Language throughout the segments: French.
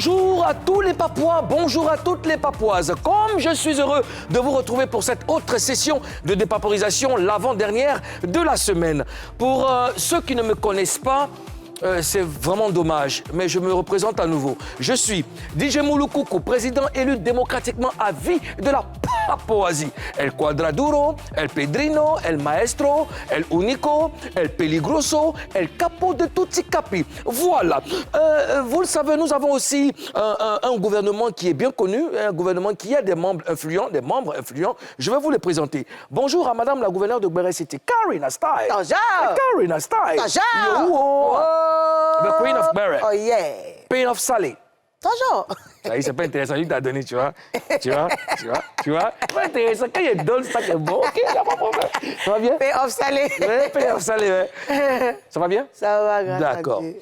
Bonjour à tous les Papouas, bonjour à toutes les Papouaises. Comme je suis heureux de vous retrouver pour cette autre session de dépaporisation, l'avant-dernière de la semaine. Pour ceux qui ne me connaissent pas, c'est vraiment dommage, mais je me représente à nouveau. Je suis DJ Mouloukoukou, président élu démocratiquement à vie de la Papouasie. El Quadraduro, El Pedrino, El Maestro, El Unico, El Peligroso, El Capo de Tutti Capi. Voilà. Vous le savez, nous avons aussi un gouvernement qui est bien connu, un gouvernement qui a des membres influents, Je vais vous les présenter. Bonjour à Madame la gouverneure de Béré City, Karina Style. Bonjour. Karina Style. Bonjour. Yo. Oh. The Queen of Beret. Oh yeah. Queen of Salé. Bonjour. Ça y est, c'est pas intéressant, il t'a donné, tu vois. C'est pas intéressant. Quand il donne ça, c'est bon, ok, il n'y a pas de problème. Ça va bien? Pay off salé. Oui, pay off salé, ouais. Ça va bien? Ça va, grâce à D'accord. Dieu.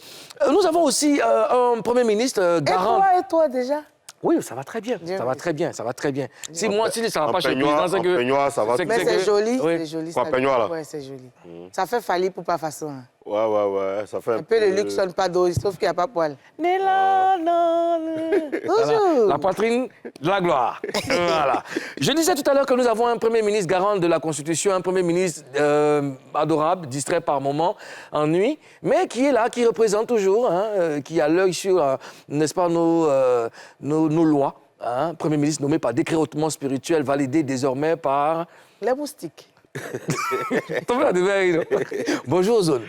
Nous avons aussi un Premier ministre garant. Et toi déjà? Oui, ça va très bien, ça va très bien, ça va très bien. Si moi, si ça va pas chez le peignoir, président, c'est que... peignoir, ça va. Mais c'est joli, Oui. c'est joli. Quoi, ça. peignoir, là? Ouais, c'est joli. Ça fait faillir pour pas façon. Hein. Ouais, ça fait Un peu le luxe sonne pas d'eau, sauf qu'il n'y a pas poil. Bonjour. La poitrine de la gloire. Voilà. Je disais tout à l'heure que nous avons un Premier ministre garant de la Constitution, un Premier ministre adorable, distrait par moments, ennui, mais qui est là, qui représente toujours, hein, qui a l'œil sur, n'est-ce pas, nos lois. Hein, Premier ministre nommé par décret hautement spirituel, validé désormais par... Les moustiques. Bonjour Ozone.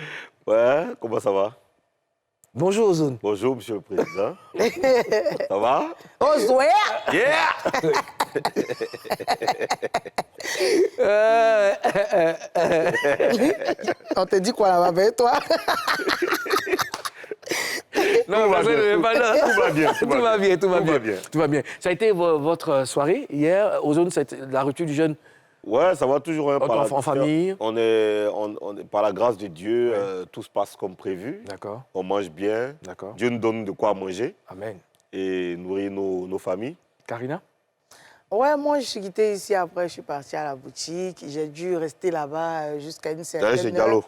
Ouais, comment ça va? Bonjour Ozone. Bonjour, monsieur le président. Ça va? Oh, Zoé! Yeah! On te dit quoi là-bas avec toi? Non, Tout va parce que bien, je vais pas là. tout va bien, Tout va bien. Ça a été votre soirée hier, Ozone, la rupture du jeûne. Ouais, ça va toujours. Hein, En famille. On est, par la grâce de Dieu, tout se passe comme prévu. D'accord. On mange bien. D'accord. Dieu nous donne de quoi manger Amen. et nourrir nos familles. Karina? Ouais, moi je suis quittée ici, après je suis partie à la boutique. J'ai dû rester là-bas jusqu'à une D'ailleurs, certaine chez heure. Diallo.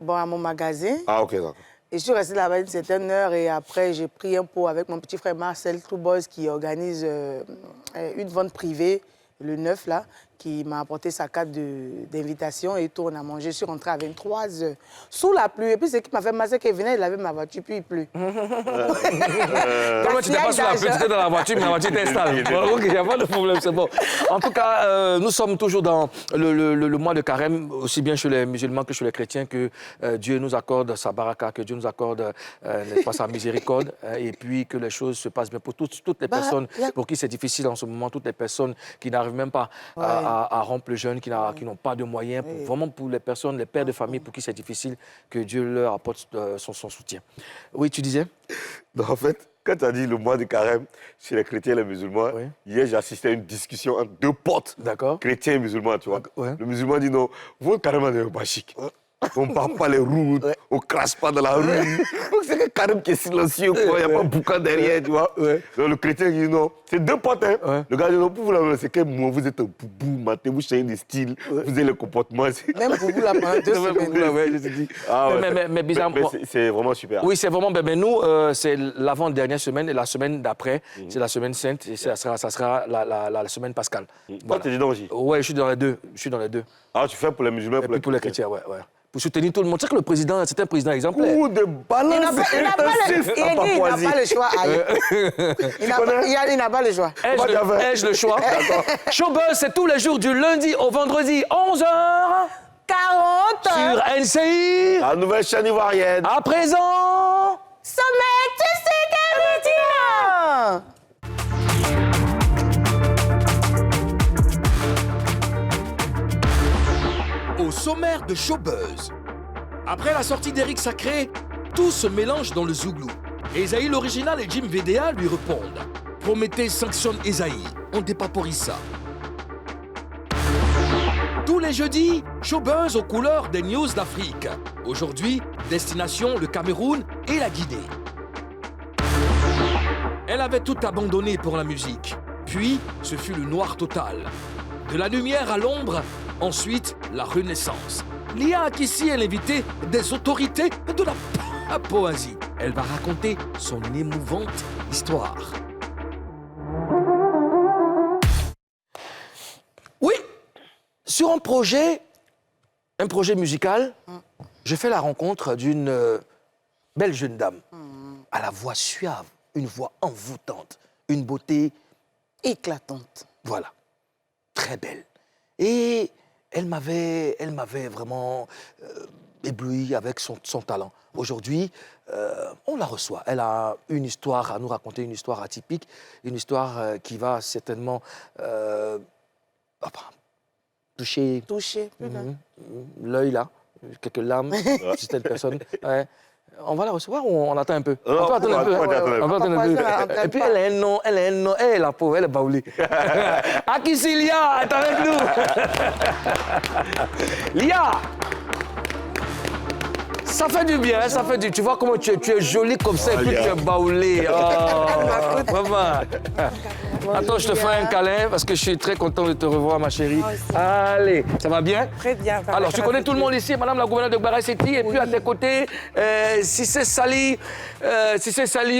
Bon, à mon magasin. Ah, ok, d'accord. Et je suis restée là-bas une certaine heure et après, j'ai pris un pot avec mon petit frère Marcel Trouboz qui organise une vente privée, le 9 là, qui m'a apporté sa carte d'invitation et tout. On a mangé, je suis rentrée à 23 heures, sous la pluie. Et puis, ce qui m'a fait mal, c'est qu'il venait, il avait ma voiture, puis il pleut. Comment tu n'étais pas sur la pluie, tu étais dans la voiture, mais la voiture t'installe. Bon, ok, il n'y a pas de problème, c'est bon. En tout cas, nous sommes toujours dans le mois de carême, aussi bien chez les musulmans que chez les chrétiens, que Dieu nous accorde sa baraka, que Dieu nous accorde n'est-ce pas, sa miséricorde, et puis que les choses se passent bien pour toutes les personnes pour qui c'est difficile en ce moment, toutes les personnes qui n'arrivent même pas à rompre le jeûne, qui n'ont pas de moyens, vraiment pour les personnes, les pères de famille pour qui c'est difficile, que Dieu leur apporte son soutien. Oui, tu disais? Donc, en fait, quand tu as dit le mois de carême chez les chrétiens et les musulmans, hier, j'ai assisté à une discussion entre deux potes, chrétiens et musulmans, tu vois. Ouais. Le musulman dit non, votre carême n'est pas chic. On ne parle pas les routes, on ne crache pas dans la rue. Donc c'est que carême qui est silencieux, quoi. Il n'y a pas de boucan derrière, tu vois. Donc le chrétien dit non. C'est deux potes, hein. Le gars dit non, pour vous, c'est que moi, vous êtes un boubou, maté, vous changez de style, vous avez le comportement. Même pour vous, là, pendant 2 semaines. Je te dis. Ah, mais bizarrement. Mais c'est vraiment super. Oui, c'est vraiment. Mais nous, c'est l'avant-dernière semaine et la semaine d'après, c'est la semaine sainte et ça sera la semaine pascale. Toi, tu es dedans aussi? Oui, je suis dans les deux. Ah, tu fais pour les musulmans et pour les chrétiens, ouais. Pour soutenir tout le monde. Tu sais que le président, c'est un président exemplaire. Ouh, de balance. Il n'a pas le choix. Il n'a pas le choix. Ai-je le choix? D'accord. Showbuzz, c'est tous les jours du lundi au vendredi, 11h. 40 sur NCI. La nouvelle chaîne ivoirienne. À présent. Sommet de Méridien. Au sommaire de Showbuzz. Après la sortie d'Éric Sacré, tout se mélange dans le Zouglou. Esaïe l'original et Jim VDA lui répondent. Prométhée sanctionne Esaïe, on dépaporise ça. Tous les jeudis, Showbuzz aux couleurs des news d'Afrique. Aujourd'hui, destination le Cameroun et la Guinée. Elle avait tout abandonné pour la musique. Puis, ce fut le noir total. De la lumière à l'ombre, ensuite la renaissance. Lia Akissi est l'invitée des autorités de la Papouasie. Elle va raconter son émouvante histoire. Oui, sur un projet musical, j'ai fait la rencontre d'une belle jeune dame, à la voix suave, une voix envoûtante, une beauté Éclatante. voilà, très belle. Et elle m'avait vraiment ébloui avec son talent. Aujourd'hui, on la reçoit. Elle a une histoire à nous raconter, une histoire atypique, une histoire qui va certainement toucher l'œil là, quelques larmes, certaines personnes. Ouais. On va la recevoir ou on attend un peu? On peut attendre un peu. On va attendre un peu. Et puis elle a un nom, elle, la pauvre, elle est baoulée. Akissi Lia est avec nous. Lia, ça fait du bien, ça fait du... Tu vois comment tu es jolie comme ça et puis tu es baoulée. Oh, vraiment. Attends, je te fais un câlin parce que je suis très content de te revoir, ma chérie. Allez, ça va bien? Très bien. Alors, tu connais tout le monde ici, madame la gouverneure de Gbara-Seti, et puis à tes côtés, Cissé Saliou,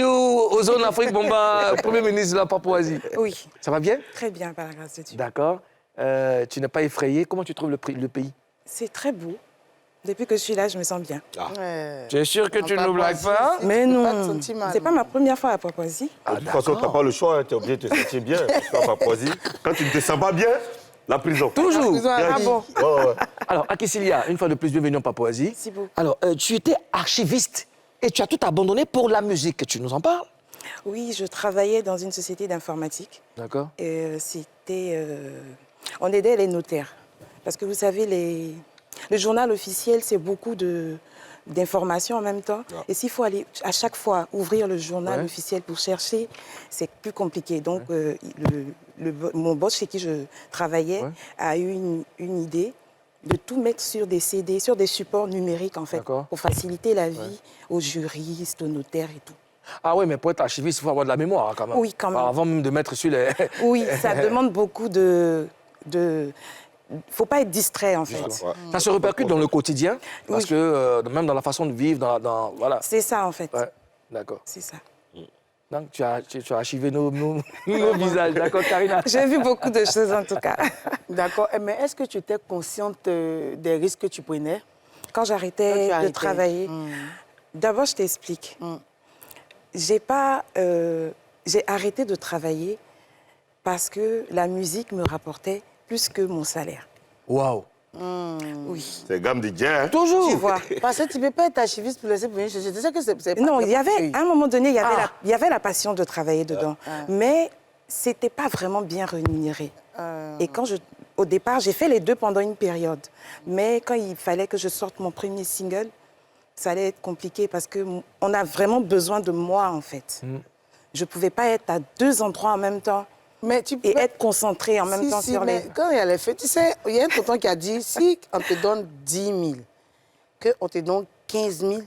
aux zones Afrique Bomba, Premier ministre de la Papouasie. Oui. Ça va bien? Très bien, par la grâce de Dieu. D'accord. Tu n'es pas effrayée. Comment tu trouves le pays? C'est très beau. Depuis que je suis là, je me sens bien. Tu es sûr que tu ne nous blagues pas? Mais non, c'est pas ma première fois à Papouasie. De toute façon, tu n'as pas le choix, tu es obligé de te sentir bien. Tu vas à Papouasie. Quand tu ne te sens pas bien, la prison. Toujours. Ah bon? Ouais. Alors, Akissi Lia, une fois de plus, bienvenue en Papouasie. C'est beau. Alors, tu étais archiviste et tu as tout abandonné pour la musique. Tu nous en parles? Oui, je travaillais dans une société d'informatique. D'accord. On aidait les notaires. Parce que vous savez, le journal officiel, c'est beaucoup d'informations en même temps. Ouais. Et s'il faut aller à chaque fois ouvrir le journal officiel pour chercher, c'est plus compliqué. Donc, mon boss chez qui je travaillais a eu une idée de tout mettre sur des CD, sur des supports numériques, en fait, pour faciliter la vie aux juristes, aux notaires et tout. Ah oui, mais pour être archiviste, il faut avoir de la mémoire, hein, quand même. Oui, quand même. Avant même de mettre sur les... Oui, ça demande beaucoup de... faut pas être distrait, en fait. Ouais. Ça se répercute dans le quotidien, parce que même dans la façon de vivre, voilà. C'est ça, en fait. Ouais, d'accord. C'est ça. Donc, tu as archivé nos visages, d'accord, Karina? J'ai vu beaucoup de choses, en tout cas. D'accord. Mais est-ce que tu étais consciente des risques que tu prenais? Quand j'arrêtais de travailler, d'abord, je t'explique. J'ai arrêté de travailler parce que la musique me rapportait plus que mon salaire. Waouh! Oui. C'est gamme de Dieu. Toujours! Tu vois. Parce que tu ne peux pas être archiviste pour laisser venir chercher. Je sais que c'est pas... Non, il y avait, à un moment donné, il y avait la passion de travailler dedans. Mais c'était pas vraiment bien rémunéré. Et au départ, j'ai fait les deux pendant une période. Mais quand il fallait que je sorte mon premier single, ça allait être compliqué parce qu'on a vraiment besoin de moi, en fait. Je ne pouvais pas être à deux endroits en même temps et être concentrée en même temps sur les... Quand il y a les fêtes, tu sais, il y a un tonton qui a dit, si on te donne 10 000, qu'on te donne 15 000, il ne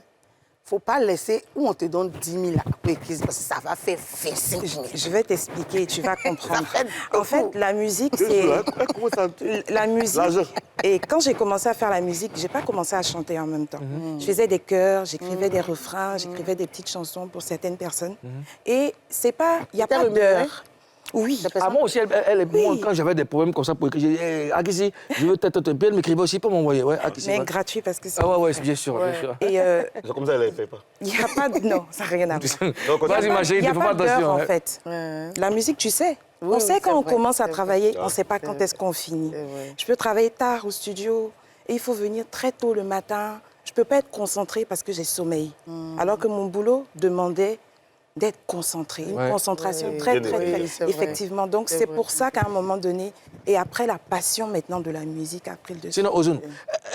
faut pas laisser où on te donne 10 000 parce que ça va faire 25 000. Je vais t'expliquer, tu vas comprendre. En fait, la musique, c'est... La musique... Et quand j'ai commencé à faire la musique, je n'ai pas commencé à chanter en même temps. Je faisais des chœurs, j'écrivais des refrains, j'écrivais des petites chansons pour certaines personnes. Et c'est pas... Il n'y a pas d'heure. Oui. Ah, moi aussi, moi, quand j'avais des problèmes comme ça pour écrire, j'ai dit, hey, Akissi, je veux peut-être te payer, elle m'écrivait aussi pour m'envoyer. Ouais, Akissi, mais gratuit parce que c'est... Ah ouais, bien sûr, bien sûr. Et C'est comme ça, elle ne fait pas. il n'y a pas de... Non, ça n'a rien à voir. Vas-y, ma chérie, Il n'y ne a fais pas pas d'heure, attention. en fait. La musique, tu sais. On sait quand on commence à travailler, on ne sait pas quand est-ce qu'on finit. Je peux travailler tard au studio et il faut venir très tôt le matin. Je ne peux pas être concentrée parce que j'ai sommeil. Alors que mon boulot demandait d'être concentrée, une concentration très, effectivement. Donc, c'est pour ça qu'à un moment donné, et après la passion maintenant de la musique a pris le dessus. Sinon, Ozone,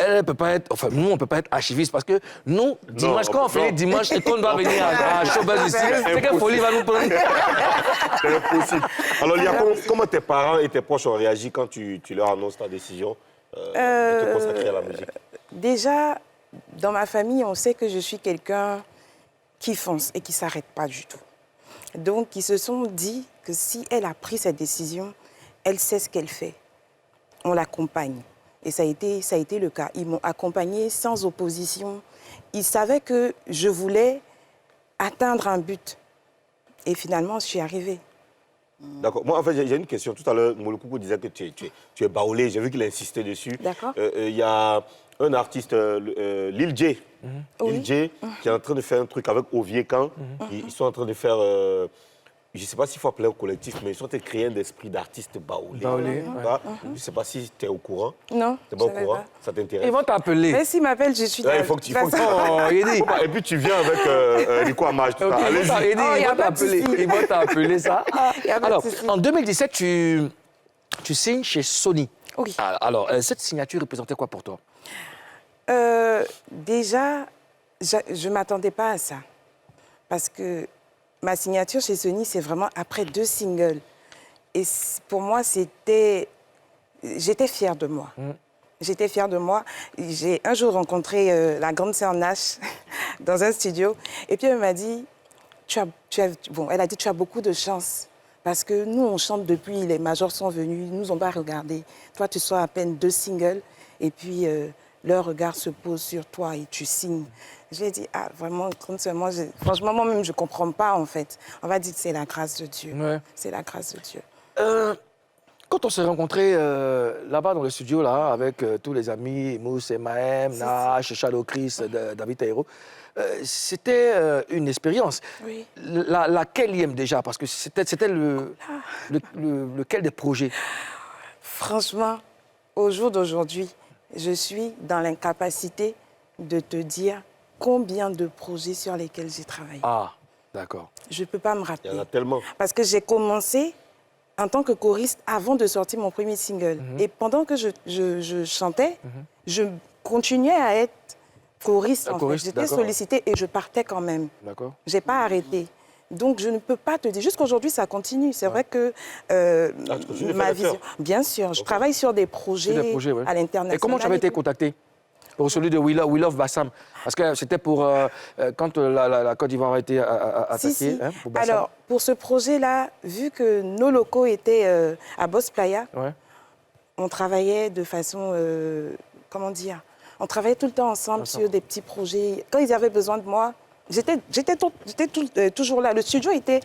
elle peut pas être, enfin, nous, on ne peut pas être archiviste parce que nous, dimanche, quand on finit dimanche et qu'on doit venir à Showbuzz ici, c'est quelle folie va nous prendre? C'est impossible. Alors, Lia, comment tes parents et tes proches ont réagi quand tu leur annonces ta décision de te consacrer à la musique? Déjà, dans ma famille, on sait que je suis quelqu'un qui fonce et qui ne s'arrête pas du tout. Donc, ils se sont dit que si elle a pris cette décision, elle sait ce qu'elle fait. On l'accompagne. Et ça a été le cas. Ils m'ont accompagnée sans opposition. Ils savaient que je voulais atteindre un but. Et finalement, je suis arrivée. D'accord. Moi, en fait, j'ai une question. Tout à l'heure, Molukuku disait que tu es baoulé. J'ai vu qu'il a insisté dessus. D'accord. Il y a un artiste, Lil J, Lil J, qui est en train de faire un truc avec Ovie Khan. Ils sont en train de faire... je ne sais pas s'il faut appeler un collectif, mais ils sont en train de créer un esprit d'artiste baoulé. Je ne sais pas si tu es au courant. Non, tu n'es pas au courant. Pas. Ça t'intéresse? Ils vont t'appeler. Mais s'ils m'appellent, je suis... Il faut que tu... Et puis tu viens avec Nico Amage, tout ça. Allez-y. Ils vont t'appeler ça. Alors, souci. en 2017, tu signes chez Sony. Oui. Alors, cette signature représentait quoi pour toi? Déjà, je ne m'attendais pas à ça. Parce que ma signature chez Sony, c'est vraiment après 2 singles. Et pour moi, j'étais fière de moi. J'étais fière de moi. J'ai un jour rencontré la grande sœur Nash dans un studio. Et puis elle m'a dit, elle a dit, tu as beaucoup de chance. Parce que nous, on chante depuis, les majors sont venus, ils nous ont pas regardé. Toi, tu sors à peine 2 singles. Et puis, leur regard se pose sur toi et tu signes. J'ai dit, ah, vraiment, franchement, moi-même, je ne comprends pas, en fait. On va dire que c'est la grâce de Dieu. Ouais. C'est la grâce de Dieu. Quand on s'est rencontrés là-bas dans le studio, là, avec tous les amis, Mousse, Mahem, Nash, Shadow Chris, David Taïro, c'était une expérience. Oui. Laquelle il aime déjà? Parce que c'était lequel des projets? Franchement, au jour d'aujourd'hui, je suis dans l'incapacité de te dire combien de projets sur lesquels j'ai travaillé. Ah, d'accord. Je ne peux pas me rappeler. Il y en a tellement. Parce que j'ai commencé en tant que choriste avant de sortir mon premier single. Et pendant que je chantais, je continuais à être choriste. En fait. J'étais sollicitée et je partais quand même. D'accord. Je n'ai pas arrêté. Donc, je ne peux pas te dire. Jusqu'aujourd'hui, ça continue. C'est vrai que ma vision... Bien sûr, je travaille sur des projets, à l'international. Et comment tu avais été contacté pour celui de We Love Bassam? Parce que c'était pour quand la Côte d'Ivoire a été attaquée. Si. Hein, pour Bassam. Alors, pour ce projet-là, vu que nos locaux étaient à Boss Playa, on travaillait de façon... comment dire? On travaillait tout le temps ensemble sur des petits projets. Quand ils avaient besoin de moi, j'étais toujours là. Le studio était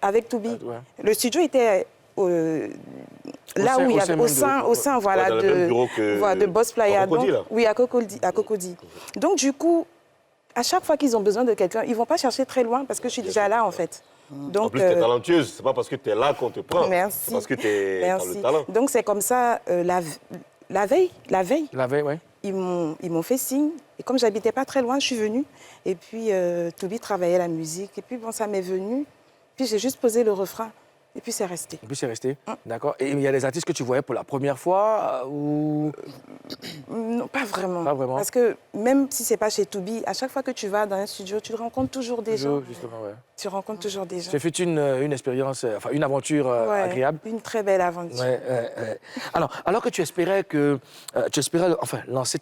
avec Toubi. Le studio était là où il y avait au sein voilà, de Boss Playa. Oui, à Cocody. Donc du coup, à chaque fois qu'ils ont besoin de quelqu'un, ils ne vont pas chercher très loin parce que je suis déjà là en fait. Donc, en plus, tu es talentueuse. Ce n'est pas parce que tu es là qu'on te prend. Merci. C'est parce que tu as le talent. Donc c'est comme ça, la veille, oui. Ils m'ont fait signe. Et comme je n'habitais pas très loin, je suis venue. Et puis, Toubi travaillait la musique. Et puis, bon, ça m'est venu. Puis, j'ai juste posé le refrain. Et puis, c'est resté. Et puis, c'est resté. D'accord. Et il y a des artistes que tu voyais pour la première fois ou... Non, pas vraiment. Pas vraiment. Parce que même si ce n'est pas chez Toubi, à chaque fois que tu vas dans un studio, tu rencontres toujours des gens. Justement, ouais. Tu rencontres toujours des gens. C'est fait une expérience, enfin, une aventure agréable. Une très belle aventure. Ouais. Alors que tu espérais lancer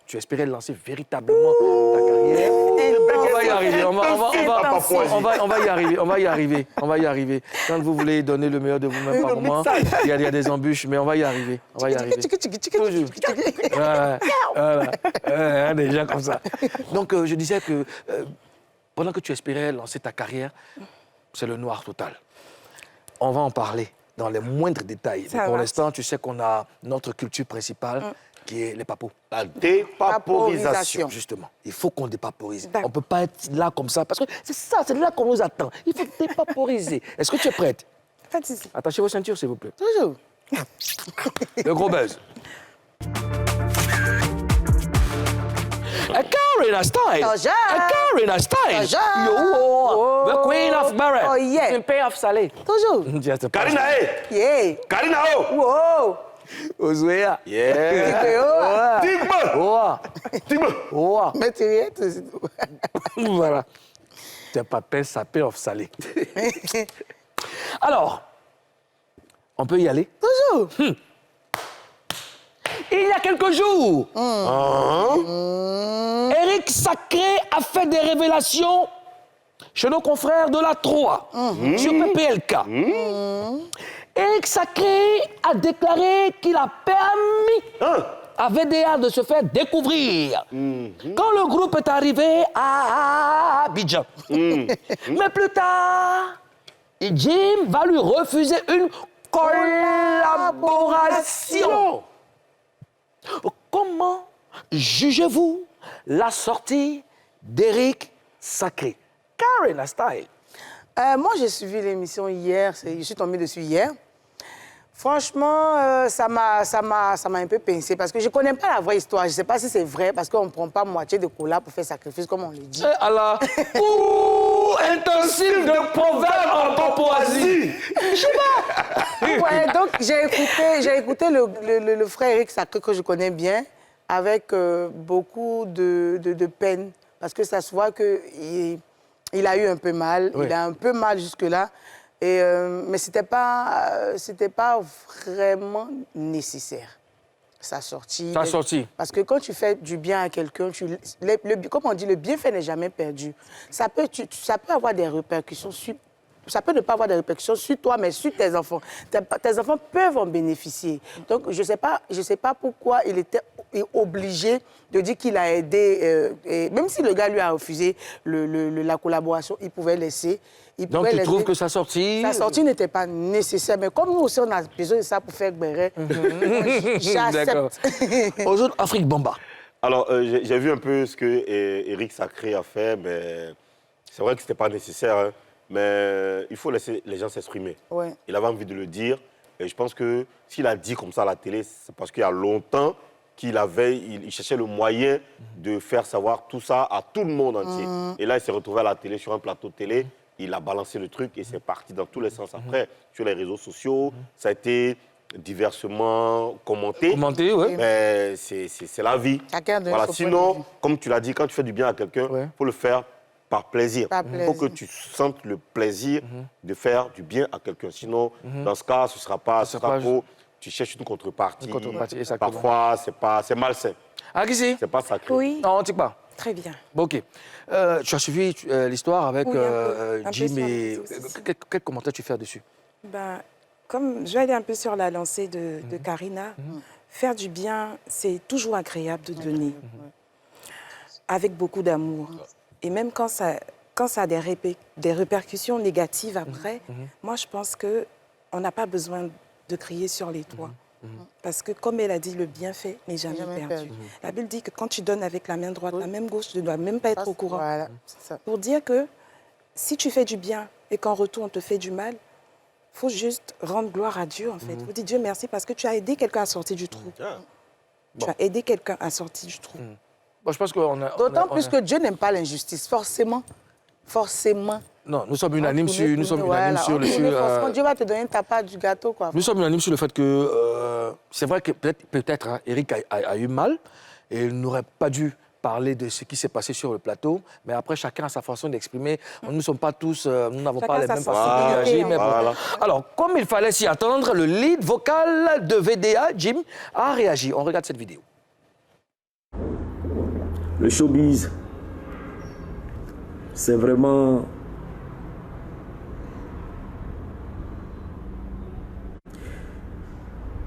tu espérais lancer véritablement ta carrière. On va y arriver, on va y arriver. Quand vous voulez donner le meilleur de vous-même par moment, il y a des embûches, mais on va y arriver. Toujours. Voilà. Des gens comme ça. Donc, je disais que pendant que tu espérais lancer ta carrière, c'est le noir total. On va en parler dans les moindres détails. Mais pour l'instant, tu sais qu'on a notre culture principale, qui est les papos. La dépaporisation. Justement, il faut qu'on dépaporise. On ne peut pas être là comme ça, parce que c'est là qu'on nous attend. Il faut dépaporiser. Est-ce que tu es prête? Pas de souci. Attachez vos ceintures, s'il vous plaît. Toujours. Le gros buzz. A Karina style. A Karina style. Yo, the queen of Barrett. Oh, yeah. Tu pay off salé. Toujours. Karina, Yeah. Karina, Wow. Ozoea. Yeah. Tigma. Mais tu es tout. Voilà. Tu n'as pas payé sa paix off salé. Alors, on peut y aller? Toujours. Il y a quelques jours, Eric Sacré a fait des révélations chez nos confrères de la 3 sur PPLK. Eric Sacré a déclaré qu'il a permis à VDA de se faire découvrir. Quand le groupe est arrivé à Abidjan. Mais plus tard, Jim va lui refuser une collaboration. Comment jugez-vous la sortie d'Eric Sacré? Karen Style. Moi, j'ai suivi l'émission hier, je suis tombée dessus hier. Franchement, ça m'a un peu pincé parce que je ne connais pas la vraie histoire. Je ne sais pas si c'est vrai parce qu'on ne prend pas moitié de cola pour faire sacrifice, comme on le dit. Allah. Ouh, intensif de proverbe en Papouasie. Je sais pas. Ouais, donc, j'ai écouté le frère Eric Sacré que je connais bien avec beaucoup de peine parce que ça se voit qu'il a eu un peu mal. Oui. Il a un peu mal jusque-là. Mais ce n'était pas vraiment nécessaire, sa sortie. Sa sortie. Parce que quand tu fais du bien à quelqu'un, comme on dit, le bienfait n'est jamais perdu. Ça peut avoir des répercussions sur... Ça peut ne pas avoir de répercussions sur toi, mais sur tes enfants. Tes enfants peuvent en bénéficier. Donc, je ne sais pas pourquoi il était obligé de dire qu'il a aidé. Et même si le gars lui a refusé la collaboration, il pouvait laisser. Donc, tu trouves que sa sortie... Sa sortie n'était pas nécessaire. Mais comme nous aussi, on a besoin de ça pour faire Gbéré, j'accepte. Aujourd'hui, Afrique Bamba. Alors, j'ai vu un peu ce que Eric Sacré a fait, mais c'est vrai que ce n'était pas nécessaire. Hein. Mais il faut laisser les gens s'exprimer. Ouais. Il avait envie de le dire. Et je pense que s'il a dit comme ça à la télé, c'est parce qu'il y a longtemps qu'il cherchait le moyen de faire savoir tout ça à tout le monde entier. Et là, il s'est retrouvé à la télé, sur un plateau de télé. Il a balancé le truc et c'est parti dans tous les sens. Après, sur les réseaux sociaux, ça a été diversement commenté. Commenté, oui. Mais c'est la vie. Voilà. Sinon, comme tu l'as dit, quand tu fais du bien à quelqu'un, il faut le faire par plaisir. Il faut que tu sentes le plaisir de faire du bien à quelqu'un. Sinon, dans ce cas, ce ne sera pas pour... Tu cherches une contrepartie. Parfois, c'est malsain. Ah, qui c'est? C'est pas sacré. Oui. Non, on ne dit pas. Très bien. Bon, OK. Tu as suivi l'histoire avec Jim et... Quel commentaire tu fais dessus? Ben, comme je vais aller un peu sur la lancée de Karina, faire du bien, c'est toujours agréable de donner. Avec beaucoup d'amour. Et même quand ça a des répercussions négatives après, moi, je pense qu'on n'a pas besoin de crier sur les toits. Parce que, comme elle a dit, le bienfait n'est jamais perdu. La Bible dit que quand tu donnes avec la main droite, la main gauche, tu ne dois même pas être au courant. Voilà, ça. Pour dire que si tu fais du bien et qu'en retour, on te fait du mal, il faut juste rendre gloire à Dieu, en fait. Il faut dire Dieu merci parce que tu as aidé quelqu'un à sortir du trou. Tu as aidé quelqu'un à sortir du trou. Bon, je pense d'autant plus que Dieu n'aime pas l'injustice, forcément. Forcément. Non, nous sommes unanimes sur le... Dieu va te donner ta part du gâteau, quoi. Nous sommes unanimes sur le fait que c'est vrai que peut-être hein, Eric a eu mal et il n'aurait pas dû parler de ce qui s'est passé sur le plateau, mais après, chacun a sa façon d'exprimer. Nous ne sommes pas tous, nous n'avons pas les mêmes façons de réagir. Mais bon. Alors, comme il fallait s'y attendre, le lead vocal de VDA, Jim, a réagi. On regarde cette vidéo. Le showbiz, c'est vraiment...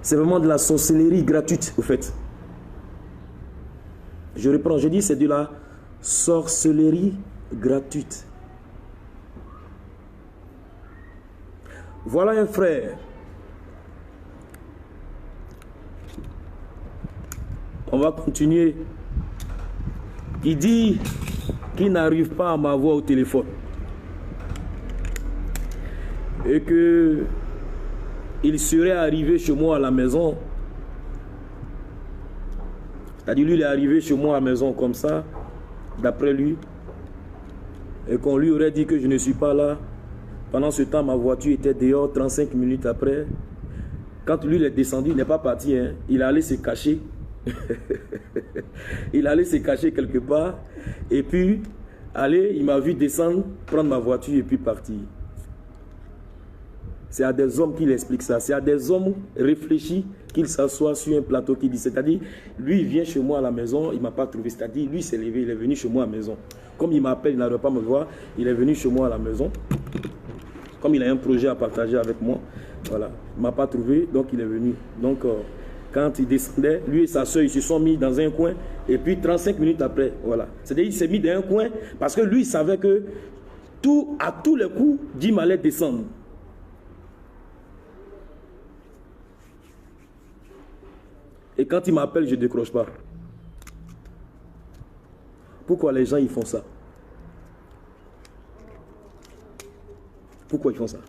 C'est vraiment de la sorcellerie gratuite, au fait. Je reprends, je dis c'est de la sorcellerie gratuite. Voilà un frère. On va continuer. Il dit qu'il n'arrive pas à m'avoir au téléphone. Et que il serait arrivé chez moi à la maison. C'est-à-dire, lui, il est arrivé chez moi à la maison comme ça, d'après lui. Et qu'on lui aurait dit que je ne suis pas là. Pendant ce temps, ma voiture était dehors 35 minutes après. Quand lui, il est descendu, il n'est pas parti. Hein. Il allait se cacher. Il allait se cacher quelque part. Et puis, il m'a vu descendre, prendre ma voiture et puis partir. C'est à des hommes qu'il explique ça. C'est à des hommes réfléchis qu'il s'assoit sur un plateau qui dit. C'est-à-dire, lui, il vient chez moi à la maison, il ne m'a pas trouvé. C'est-à-dire, lui, il s'est levé, il est venu chez moi à la maison. Comme il m'appelle, il n'arrive pas à me voir, il est venu chez moi à la maison. Comme il a un projet à partager avec moi, voilà. Il ne m'a pas trouvé, donc il est venu. Donc, Quand il descendait, lui et sa soeur, ils se sont mis dans un coin. Et puis 35 minutes après, voilà. C'est-à-dire qu'il s'est mis dans un coin parce que lui, il savait que à tous les coups, Jim allait descendre. Et quand il m'appelle, je ne décroche pas. Pourquoi les gens ils font ça? Pourquoi ils font ça?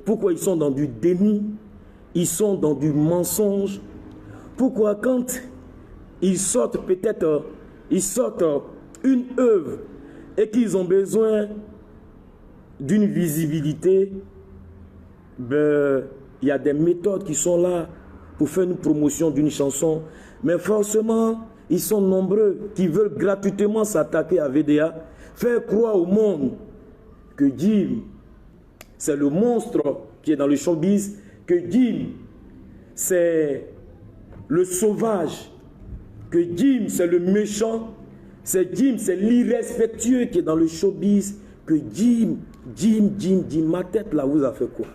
Pourquoi ils sont dans du déni? Ils sont dans du mensonge? Pourquoi quand ils sortent peut-être, une œuvre et qu'ils ont besoin d'une visibilité, il y a des méthodes qui sont là pour faire une promotion d'une chanson, mais forcément, ils sont nombreux qui veulent gratuitement s'attaquer à VDA, faire croire au monde que Jim, c'est le monstre qui est dans le showbiz, que Jim, c'est le sauvage, que Jim, c'est le méchant, Jim, c'est l'irrespectueux qui est dans le showbiz, que Jim, ma tête là vous a fait quoi?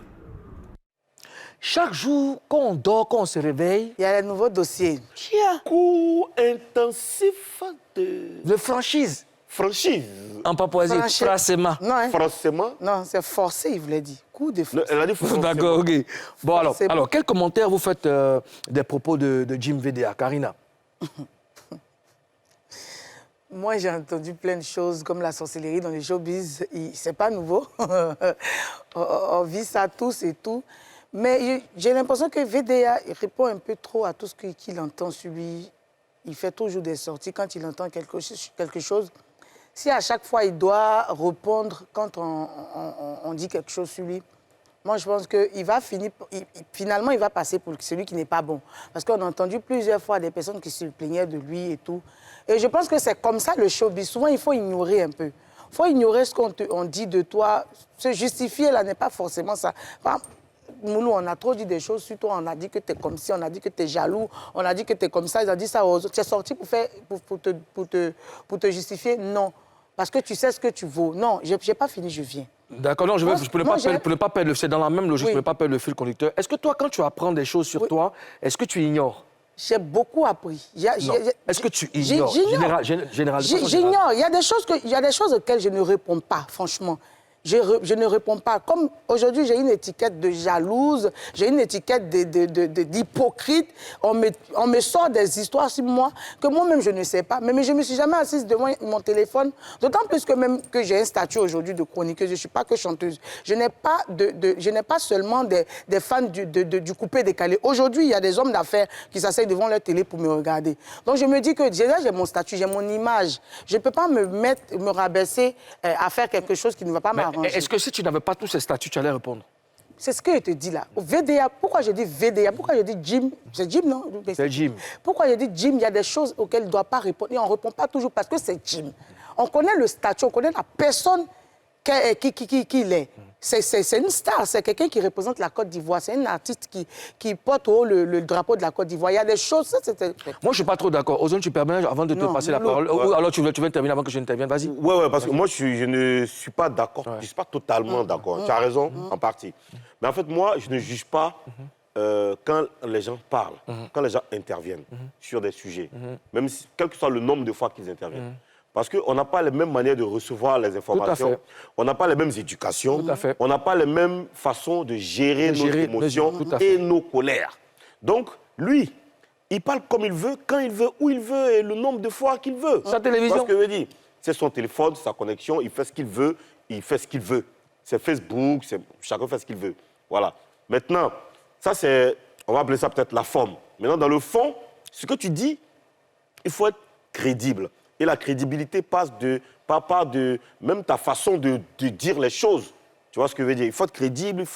Chaque jour, quand on dort, quand on se réveille... Il y a un nouveau dossier. Tiens. Cours intensif de franchise. Franchise. En Papouasie, forcément. Non, hein. Forcément. Non, c'est forcé, il voulait dire. Coup de force. Elle a dit forcément. D'accord, ok. Bon, alors, quel commentaire vous faites des propos de Jim VDA, Karina? Moi, j'ai entendu plein de choses comme la sorcellerie dans les showbiz. C'est pas nouveau. On vit ça tous et tout. Mais j'ai l'impression que VDA il répond un peu trop à tout ce qu'il entend sur lui. Il fait toujours des sorties quand il entend quelque chose. Si à chaque fois il doit répondre quand on dit quelque chose sur lui, moi je pense qu'il va finalement il va passer pour celui qui n'est pas bon. Parce qu'on a entendu plusieurs fois des personnes qui se plaignaient de lui et tout. Et je pense que c'est comme ça le showbiz. Souvent il faut ignorer un peu. Il faut ignorer ce qu'on dit de toi. Se justifier là n'est pas forcément ça. Enfin, Moulou, on a trop dit des choses sur toi, on a dit que tu es comme ci, on a dit que tu es jaloux, on a dit que tu es comme ça, ils ont dit ça aux autres. Tu es sorti pour te justifier? Non. Parce que tu sais ce que tu vaux. Non, je n'ai pas fini, je viens. D'accord, non, pour ne pas perdre, c'est dans la même logique, oui. Pour ne pas perdre le fil conducteur. Est-ce que toi, quand tu apprends des choses sur toi, est-ce que tu ignores? J'ai beaucoup appris. Est-ce que tu ignores? Généralement. J'ignore. Il y a des choses auxquelles je ne réponds pas, franchement. Je ne réponds pas. Comme aujourd'hui, j'ai une étiquette de jalouse, j'ai une étiquette d'hypocrite. On me sort des histoires sur moi que moi-même, je ne sais pas. Mais je ne me suis jamais assise devant mon téléphone. D'autant plus que même que j'ai un statut aujourd'hui de chroniqueuse. Je ne suis pas que chanteuse. Je n'ai pas seulement des fans du coupé-décalé. Aujourd'hui, il y a des hommes d'affaires qui s'asseyent devant leur télé pour me regarder. Donc, je me dis que déjà, j'ai mon statut, j'ai mon image. Je ne peux pas me rabaisser à faire quelque chose qui ne va pas m'arranger. Est-ce que si tu n'avais pas tous ces statuts, tu allais répondre? C'est ce que je te dis là. VDA, pourquoi je dis VDA? Pourquoi je dis Jim? C'est Jim, non? C'est Jim. Pourquoi je dis Jim? Il y a des choses auxquelles il ne doit pas répondre. Et on ne répond pas toujours parce que c'est Jim. On connaît le statut, on connaît la personne qu'il est. C'est une star, c'est quelqu'un qui représente la Côte d'Ivoire. C'est un artiste qui porte haut le drapeau de la Côte d'Ivoire. Il y a des choses... Moi, je ne suis pas trop d'accord. Ozone, tu permets avant de te passer la parole. Ou alors tu veux terminer avant que je n'intervienne. Vas-y. Oui, parce que moi, je ne suis pas d'accord. Je ne suis pas totalement d'accord. Tu as raison, en partie. Mais en fait, moi, je ne juge pas quand les gens parlent, quand les gens interviennent sur des sujets, même si, quel que soit le nombre de fois qu'ils interviennent. Parce qu'on n'a pas les mêmes manières de recevoir les informations, on n'a pas les mêmes éducations, on n'a pas les mêmes façons de gérer nos émotions et nos colères. Donc, lui, il parle comme il veut, quand il veut, où il veut et le nombre de fois qu'il veut. Sa télévision. C'est ce que je veux dire. C'est son téléphone, sa connexion, il fait ce qu'il veut, il fait ce qu'il veut. C'est Facebook, chacun fait ce qu'il veut. Voilà. Maintenant, ça c'est, on va appeler ça peut-être la forme. Maintenant, dans le fond, ce que tu dis, il faut être crédible. Et la crédibilité passe par même ta façon de dire les choses. Tu vois ce que je veux dire? Il faut être crédible, il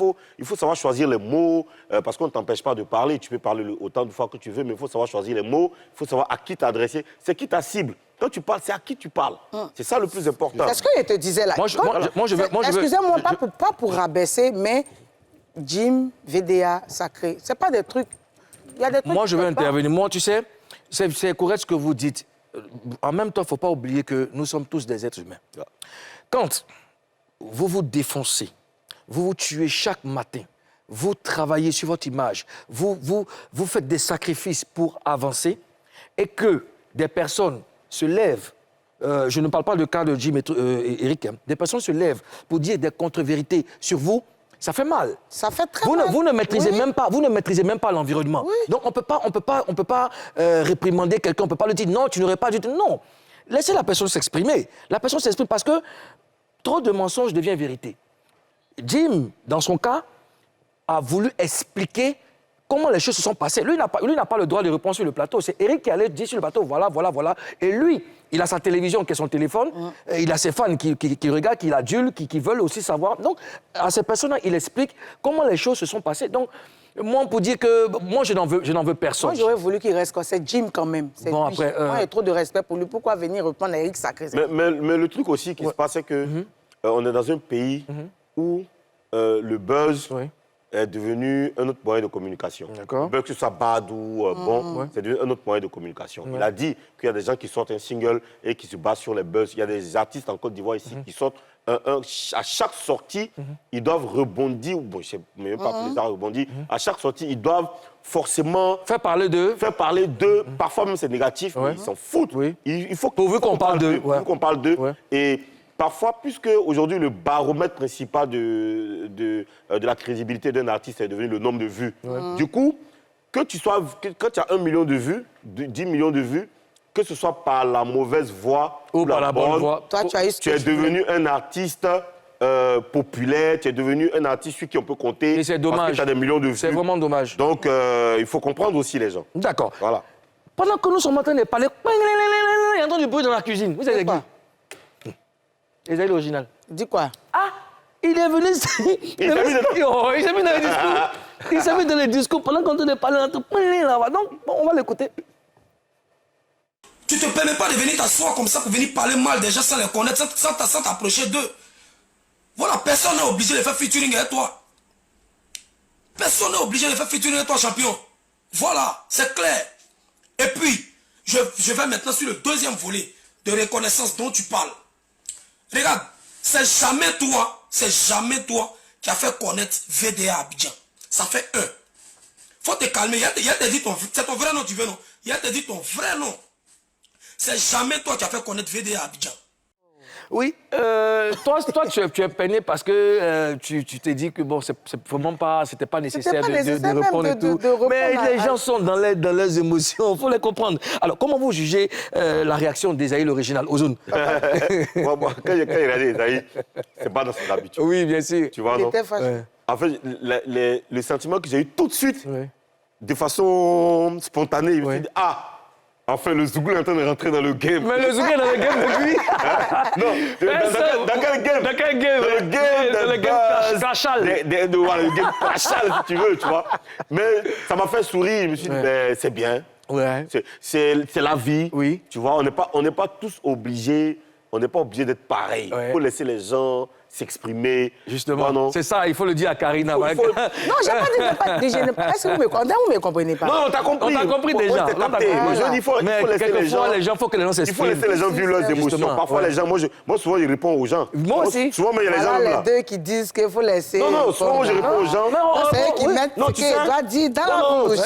faut savoir choisir les mots, parce qu'on ne t'empêche pas de parler. Tu peux parler autant de fois que tu veux, mais il faut savoir choisir les mots, il faut savoir à qui t'adresser. C'est qui ta cible. Quand tu parles, c'est à qui tu parles. C'est ça le plus important. C'est ce que je te disais là. Excusez-moi, pas pour rabaisser, mais Jim, VDA, Sacré, c'est pas des trucs... Il y a des trucs. Moi, je veux intervenir. Moi, tu sais, c'est correct ce que vous dites. En même temps, il ne faut pas oublier que nous sommes tous des êtres humains. Quand vous vous défoncez, vous vous tuez chaque matin vous travaillez sur votre image, vous faites des sacrifices pour avancer et que des personnes se lèvent, je ne parle pas du cas de Jim et Eric, hein, des personnes se lèvent pour dire des contre-vérités sur vous, ça fait mal. Ça fait très mal. Vous ne maîtrisez même pas l'environnement. Oui. Donc on peut pas réprimander quelqu'un, on peut pas lui dire non, tu n'aurais pas dû. Non, laissez la personne s'exprimer. La personne s'exprime parce que trop de mensonges devient vérité. Jim, dans son cas, a voulu expliquer comment les choses se sont passées. Lui n'a pas le droit de répondre sur le plateau. C'est Eric qui allait dire sur le plateau, voilà. Et lui, il a sa télévision qui est son téléphone, il a ses fans qui regardent, qui l'adulent, qui veulent aussi savoir. Donc, à ces personnes-là, il explique comment les choses se sont passées. Donc, moi, pour dire que moi, je n'en veux personne. Moi, j'aurais voulu qu'il reste quoi. C'est Jim quand même. C'est bon, lui. après, Moi, il y a trop de respect pour lui. Pourquoi venir reprendre Eric Sacré? Mais le truc aussi qui se passe, c'est que on est dans un pays où le buzz est devenu un autre moyen de communication. D'accord. Que ce soit bad ou bon, c'est devenu un autre moyen de communication. Il a dit qu'il y a des gens qui sortent un single et qui se basent sur les buzz. Il y a des artistes en Côte d'Ivoire ici qui sortent à chaque sortie, ils doivent rebondir. Bon, je ne sais même pas appeler ça rebondir. À chaque sortie, ils doivent forcément faire parler d'eux. Parfois même c'est négatif, mais ils s'en foutent. Il faut pourvu qu'on parle d'eux. Pourvu qu'on parle d'eux. Et parfois, puisque aujourd'hui le baromètre principal de la crédibilité d'un artiste est devenu le nombre de vues. Du coup, quand tu as 1 million de vues, 10 millions de vues, que ce soit par la mauvaise voie ou par la bonne voie, toi, tu es devenu un artiste populaire, tu es devenu un artiste sur qui on peut compter. Et c'est dommage. Parce que tu as des millions de vues. C'est vraiment dommage. Donc, il faut comprendre aussi les gens. D'accord. Voilà. Pendant que nous sommes en train de parler, il y a du bruit dans la cuisine. Vous avez qui? Esaïe l'original. Dis quoi? Ah, il est venu... il s'est mis dans le discours. Il s'est mis dans le discours pendant qu'on te parlait entre... Donc, on va l'écouter. Tu ne te permets pas de venir t'asseoir comme ça pour venir parler mal des gens sans les connaître, sans t'approcher d'eux. Voilà, personne n'est obligé de faire featuring avec toi. Personne n'est obligé de faire featuring avec toi, champion. Voilà, c'est clair. Et puis, je vais maintenant sur le deuxième volet de reconnaissance dont tu parles. Regarde, c'est jamais toi qui a fait connaître VDA à Abidjan. Ça fait un. Faut te calmer. Il a te dit c'est ton vrai nom, tu veux, non? Il a te dit ton vrai nom. C'est jamais toi qui as fait connaître VDA à Abidjan. Oui, toi tu es peiné parce que tu t'es dit que bon, c'est vraiment pas, c'était pas nécessaire de répondre et tout. Mais les gens sont dans leurs émotions, il faut les comprendre. Alors, comment vous jugez la réaction d'Esaïe l'original, Ozone? Moi, quand il a dit Esaïe, c'est pas dans ses habitudes. Oui, bien sûr. Tu vois, non? En fait, le sentiment que j'ai eu tout de suite, de façon spontanée, je me suis dit, enfin, le Zouglou est en train de rentrer dans le game. Mais le Zouglou est dans le game depuis. Non, dans quel game? Dans quel game? Dans le game crachal. Le game crachal, si tu veux, tu vois. Mais ça m'a fait sourire. Je me suis dit, c'est bien. Ouais. C'est la vie. Oui. Tu vois, on n'est pas tous obligés. On n'est pas obligé d'être pareil. Il faut laisser les gens s'exprimer. Justement, c'est ça, il faut le dire à Karina. Non, j'ai pas dit de pas. Est-ce que vous me comprenez pas? Non, t'as compris. On t'a compris déjà. Mais je dis, il faut laisser les gens. Il faut que les gens s'expriment. Il faut laisser les gens vivre leurs émotions. Parfois, les gens, moi, souvent, je réponds aux gens. Moi aussi. Souvent, mais il y a les gens là. Les deux qui disent qu'il faut laisser. Non, souvent, moi, je réponds aux gens. C'est eux qui mettent ce qu'ils doivent dire dans la bouche.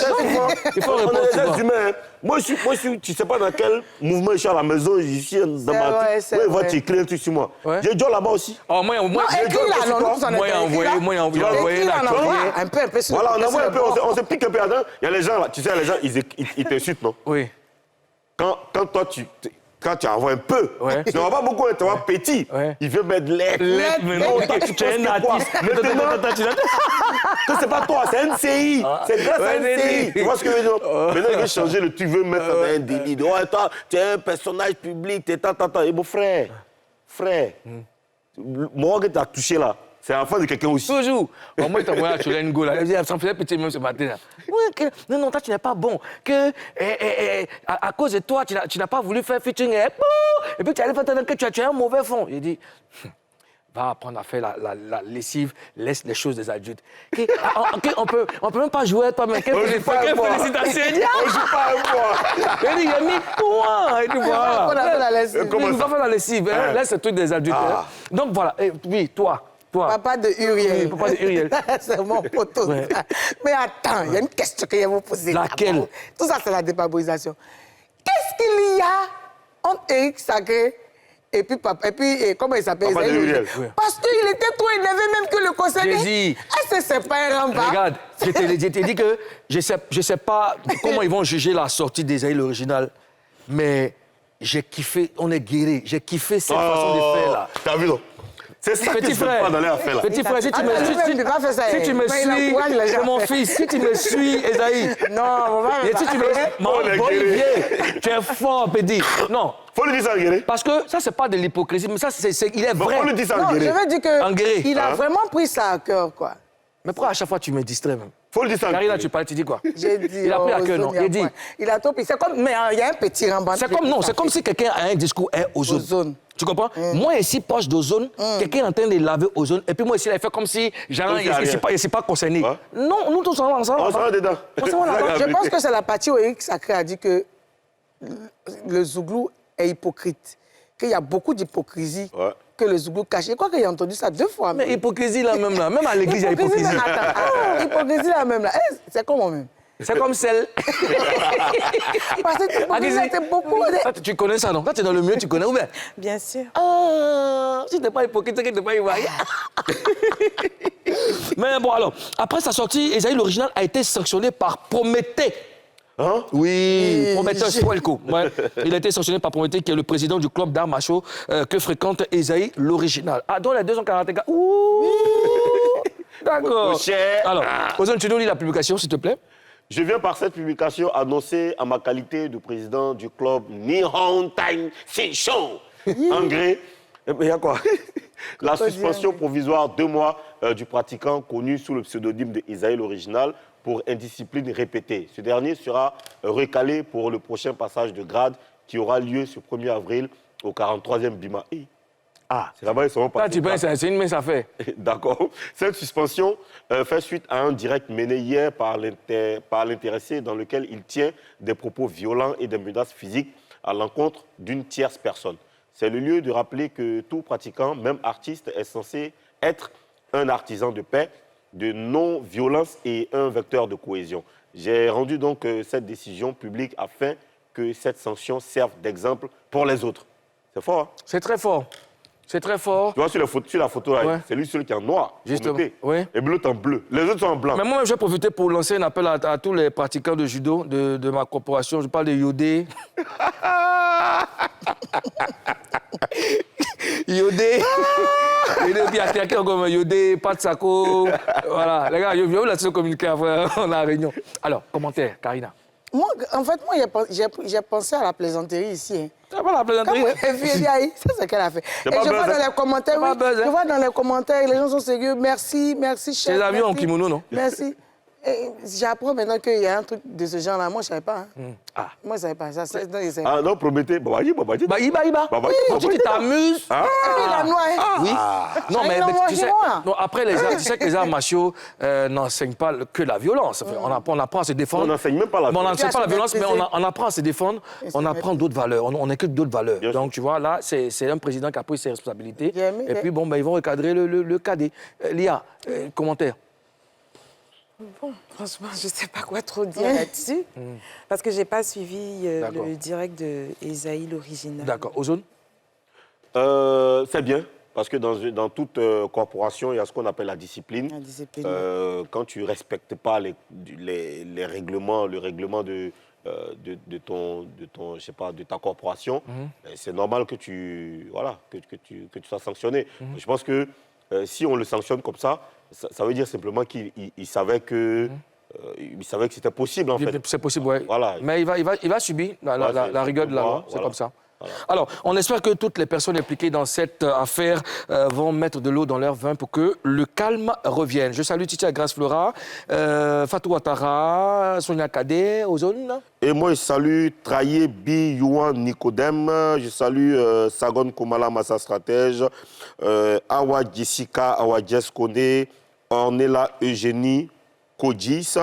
Il faut répondre. On est des humains. Moi, tu sais pas dans quel mouvement je suis à la maison, je suis dans ma tête. Ouais, tu écris un truc sur moi. J'ai Joe là-bas aussi. Oh, moi, écris là, non, moi, il a envoyé là. Un peu sur. Voilà, on envoie un peu, on se pique un peu là-dedans. Il y a les gens là, tu sais, les gens, ils t'insultent, non? Oui. Quand toi, quand tu envoies un peu, tu n'envoies pas beaucoup, tu envoies petit. Il veut mettre lettre. Mais non, tu es un artiste. Que c'est pas toi, c'est NCI. C'est grâce à NCI. Tu vois ce que je veux dire? Maintenant, il veut changer tu veux mettre un délit. Oh, toi, tu es un personnage public, tu es tant. Et mon frère, moi, que tu as touché là, c'est l'enfant de quelqu'un aussi. Toujours. Moi, je t'envoie à Cholengo, là. Ça me faisait pitié même ce matin, là. Oui, non, toi, tu n'es pas bon. Que, à cause de toi, tu n'as pas voulu faire featuring. Et puis, tu allais faire que tu as un mauvais fond. J'ai dit, va apprendre à faire la lessive, laisse les choses des adultes. On peut même pas jouer à toi, mais quelle félicitations. On joue pas à moi. Il a mis toi. Et tu vois. On a fait la lessive. On va faire la lessive. Laisse le truc des adultes. Donc, voilà. Oui, toi. Toi. Papa de Uriel. Oui, papa de Uriel. C'est mon poteau. Ouais. Ça. Mais attends, il y a une question que je vais vous poser. Laquelle? d'abord. Tout ça, c'est la dépaporisation. Qu'est-ce qu'il y a entre Éric Sacré et puis papa, et puis comment il s'appelle? Papa de Uriel. Ouais. Parce qu'il était trop énervé même que le conseiller. J'ai dit. Est-ce que c'est pas un rempart? Regarde, je t'ai dit que je sais pas comment ils vont juger la sortie d'Esaïe l'original, mais j'ai kiffé, on est guéri. J'ai kiffé cette façon de faire là. T'as vu, non? C'est ça que je pas dans les affaires là. Petit frère, si tu me suis, c'est mon fils, si tu me suis, Esaïe. Non, on va Et si tu me Olivier, tu es fort, petit. Non. Faut lui dire ça en guéré. Parce que ça, c'est pas de l'hypocrisie, mais ça, il est vrai. Faut lui dire ça en Non, je guéré. veux dire En guéré. qu'il a vraiment pris ça à cœur, quoi. Mais pourquoi à chaque fois tu me distrais même? Faut lui dire ça en Karina, guéré. tu parles, tu dis quoi? J'ai dit. Il a pris à cœur, non? Il dit. Il a trop pris. C'est comme. Mais il y a un petit rembant. C'est comme, non, c'est comme si quelqu'un a un discours ozone. Ozone. Tu comprends? Moi, ici, poche d'ozone, quelqu'un est en train de laver ozone, et puis moi, ici, il a fait comme si, genre, il ne s'est pas concerné. Ouais. Non, nous tous, on va ensemble. On s'en va dedans. On s'en va là-bas. Je pense que c'est la partie où Éric Sacré a dit que le Zouglou est hypocrite. Qu'il y a beaucoup d'hypocrisie Ouais. que le Zouglou cache. Je crois qu'il a entendu ça 2 fois. Mais hypocrisie là même, là. Même à l'église, il y a hypocrisie. Hypocrisie là même. Là. C'est comment même? C'est comme celle. Parce que l'hypocrisie, c'est beaucoup. Ah, tu connais ça, non? Quand tu es dans le milieu, tu connais ou bien? Bien sûr. Ah, si tu n'es pas hypocrite, c'est que tu n'es pas ivoirien. Mais bon, alors, après sa sortie, Esaïe l'original a été sanctionné par Prométhée. Hein? Oui, Prométhée Swelko. Ouais. Il a été sanctionné par Prométhée, qui est le président du club d'arts martiaux que fréquente Esaïe l'original. Ah, donc les deux sont karatéka. Ouh! D'accord. Mon cher. Alors, Ozone, tu nous lis la publication, s'il te plaît. Je viens par cette publication annoncer à ma qualité de président du club Nihon Time Sensho en gré. Il y a quoi? La suspension provisoire 2 mois du pratiquant connu sous le pseudonyme de Esaïe l'original pour indiscipline répétée. Ce dernier sera recalé pour le prochain passage de grade qui aura lieu ce 1er avril au 43e Bima. Ah, c'est là-bas, ils seront pas. Là, tu penses, c'est une mince affaire. D'accord. Cette suspension fait suite à un direct mené hier par l'intéressé dans lequel il tient des propos violents et des menaces physiques à l'encontre d'une tierce personne. C'est le lieu de rappeler que tout pratiquant, même artiste, est censé être un artisan de paix, de non-violence et un vecteur de cohésion. J'ai rendu donc cette décision publique afin que cette sanction serve d'exemple pour les autres. C'est fort, hein? C'est très fort. C'est très fort. Tu vois, sur la photo, là, Ouais. c'est lui seul qui est en noir. Justement, Prométhée. oui. Et bleu en bleu. Les autres sont en blanc. Mais moi, je vais profiter pour lancer un appel à tous les pratiquants de judo de ma corporation. Je parle de Yodé. Yodé. Yodé, puis il y a quelqu'un comme Yodé, Patsako. Voilà. Les gars, je vais vous laisser communiquer après, on a la réunion. Alors, commentaire, Karina. Moi, en fait, j'ai pensé à la plaisanterie ici. Hein. C'est pas la Quand plaisanterie. vous avez vu Eliaï, c'est ce qu'elle a fait. Et pas je vois buzz, dans les commentaires, C'est pas oui, buzz, hein. je vois dans les commentaires, les gens sont sérieux. Merci, merci, chef. C'est les avions en merci. kimono, non? Merci. J'apprends maintenant qu'il y a un truc de ce genre-là. Moi, je ne savais pas. Hein. Ah. Moi, je ne savais pas. Ça, non, je savais pas. Ah non, Prométhée, Babaji. Bah, Iba. Babaji, Quand tu t'amuses. Ah. Et puis, la noix, hein. Oui. Non, mais non, tu sais, moi. non, après, tu sais que les arts martiaux n'enseignent pas que la violence. Enfin, on apprend à se défendre. On n'enseigne même pas la Mais on violence. n'enseigne pas la violence, mais maîtriser. on apprend à se défendre, on apprend d'autres valeurs, on inculque d'autres valeurs. Bien Donc, tu vois, là, c'est un président qui a pris ses responsabilités. J'ai aimé, Et puis, bon, ben, ils vont recadrer le cadet. Lia, commentaire. Bon, franchement, je ne sais pas quoi trop dire là-dessus. Parce que je n'ai pas suivi D'accord. le direct de Esaïe l'original. D'accord. Ozone? C'est bien, parce que dans toute corporation, il y a ce qu'on appelle la discipline. La discipline. Quand tu ne respectes pas les règlements, le règlement de ta corporation, c'est normal que tu sois sanctionné. Je pense que si on le sanctionne comme ça veut dire simplement qu'il savait que c'était possible, en fait. C'est possible, oui. Voilà. Mais il va subir la rigueur de la loi, c'est voilà. comme ça. Voilà. Alors, on espère que toutes les personnes impliquées dans cette affaire vont mettre de l'eau dans leur vin pour que le calme revienne. Je salue Titia Grace Flora, Fatou Ouattara, Sonia Kadé, Ozone. Et moi, je salue Traye Bi Yuan Nicodème, je salue Sagon Komala Massa Stratège, Awa Jessica, Awa Jess Kone, Ornella Eugénie Kodjis,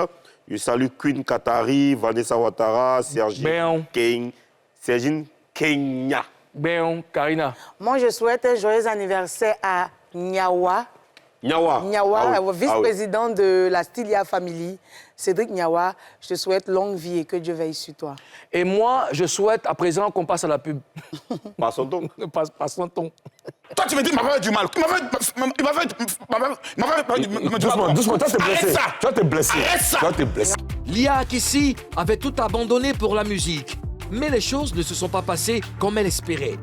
je salue Queen Katari, Vanessa Ouattara, Sergine Kenya. Ben, Karina. Moi, je souhaite un joyeux anniversaire à Nyawa Nyawa. Nyawa, vice-président de la Stylia Family. Cédric Nyawa, je te souhaite longue vie et que Dieu veille sur toi. Et moi, je souhaite à présent qu'on passe à la pub. Pas son ton. Passons ton. Toi, tu me dis, il m'a fait du mal. Doucement, toi, t'es blessé. Toi, t'es blessé. Arrête ça. Toi, t'es blessé. Lia Akissi avait tout abandonné pour la musique. Mais les choses ne se sont pas passées comme elle espérait.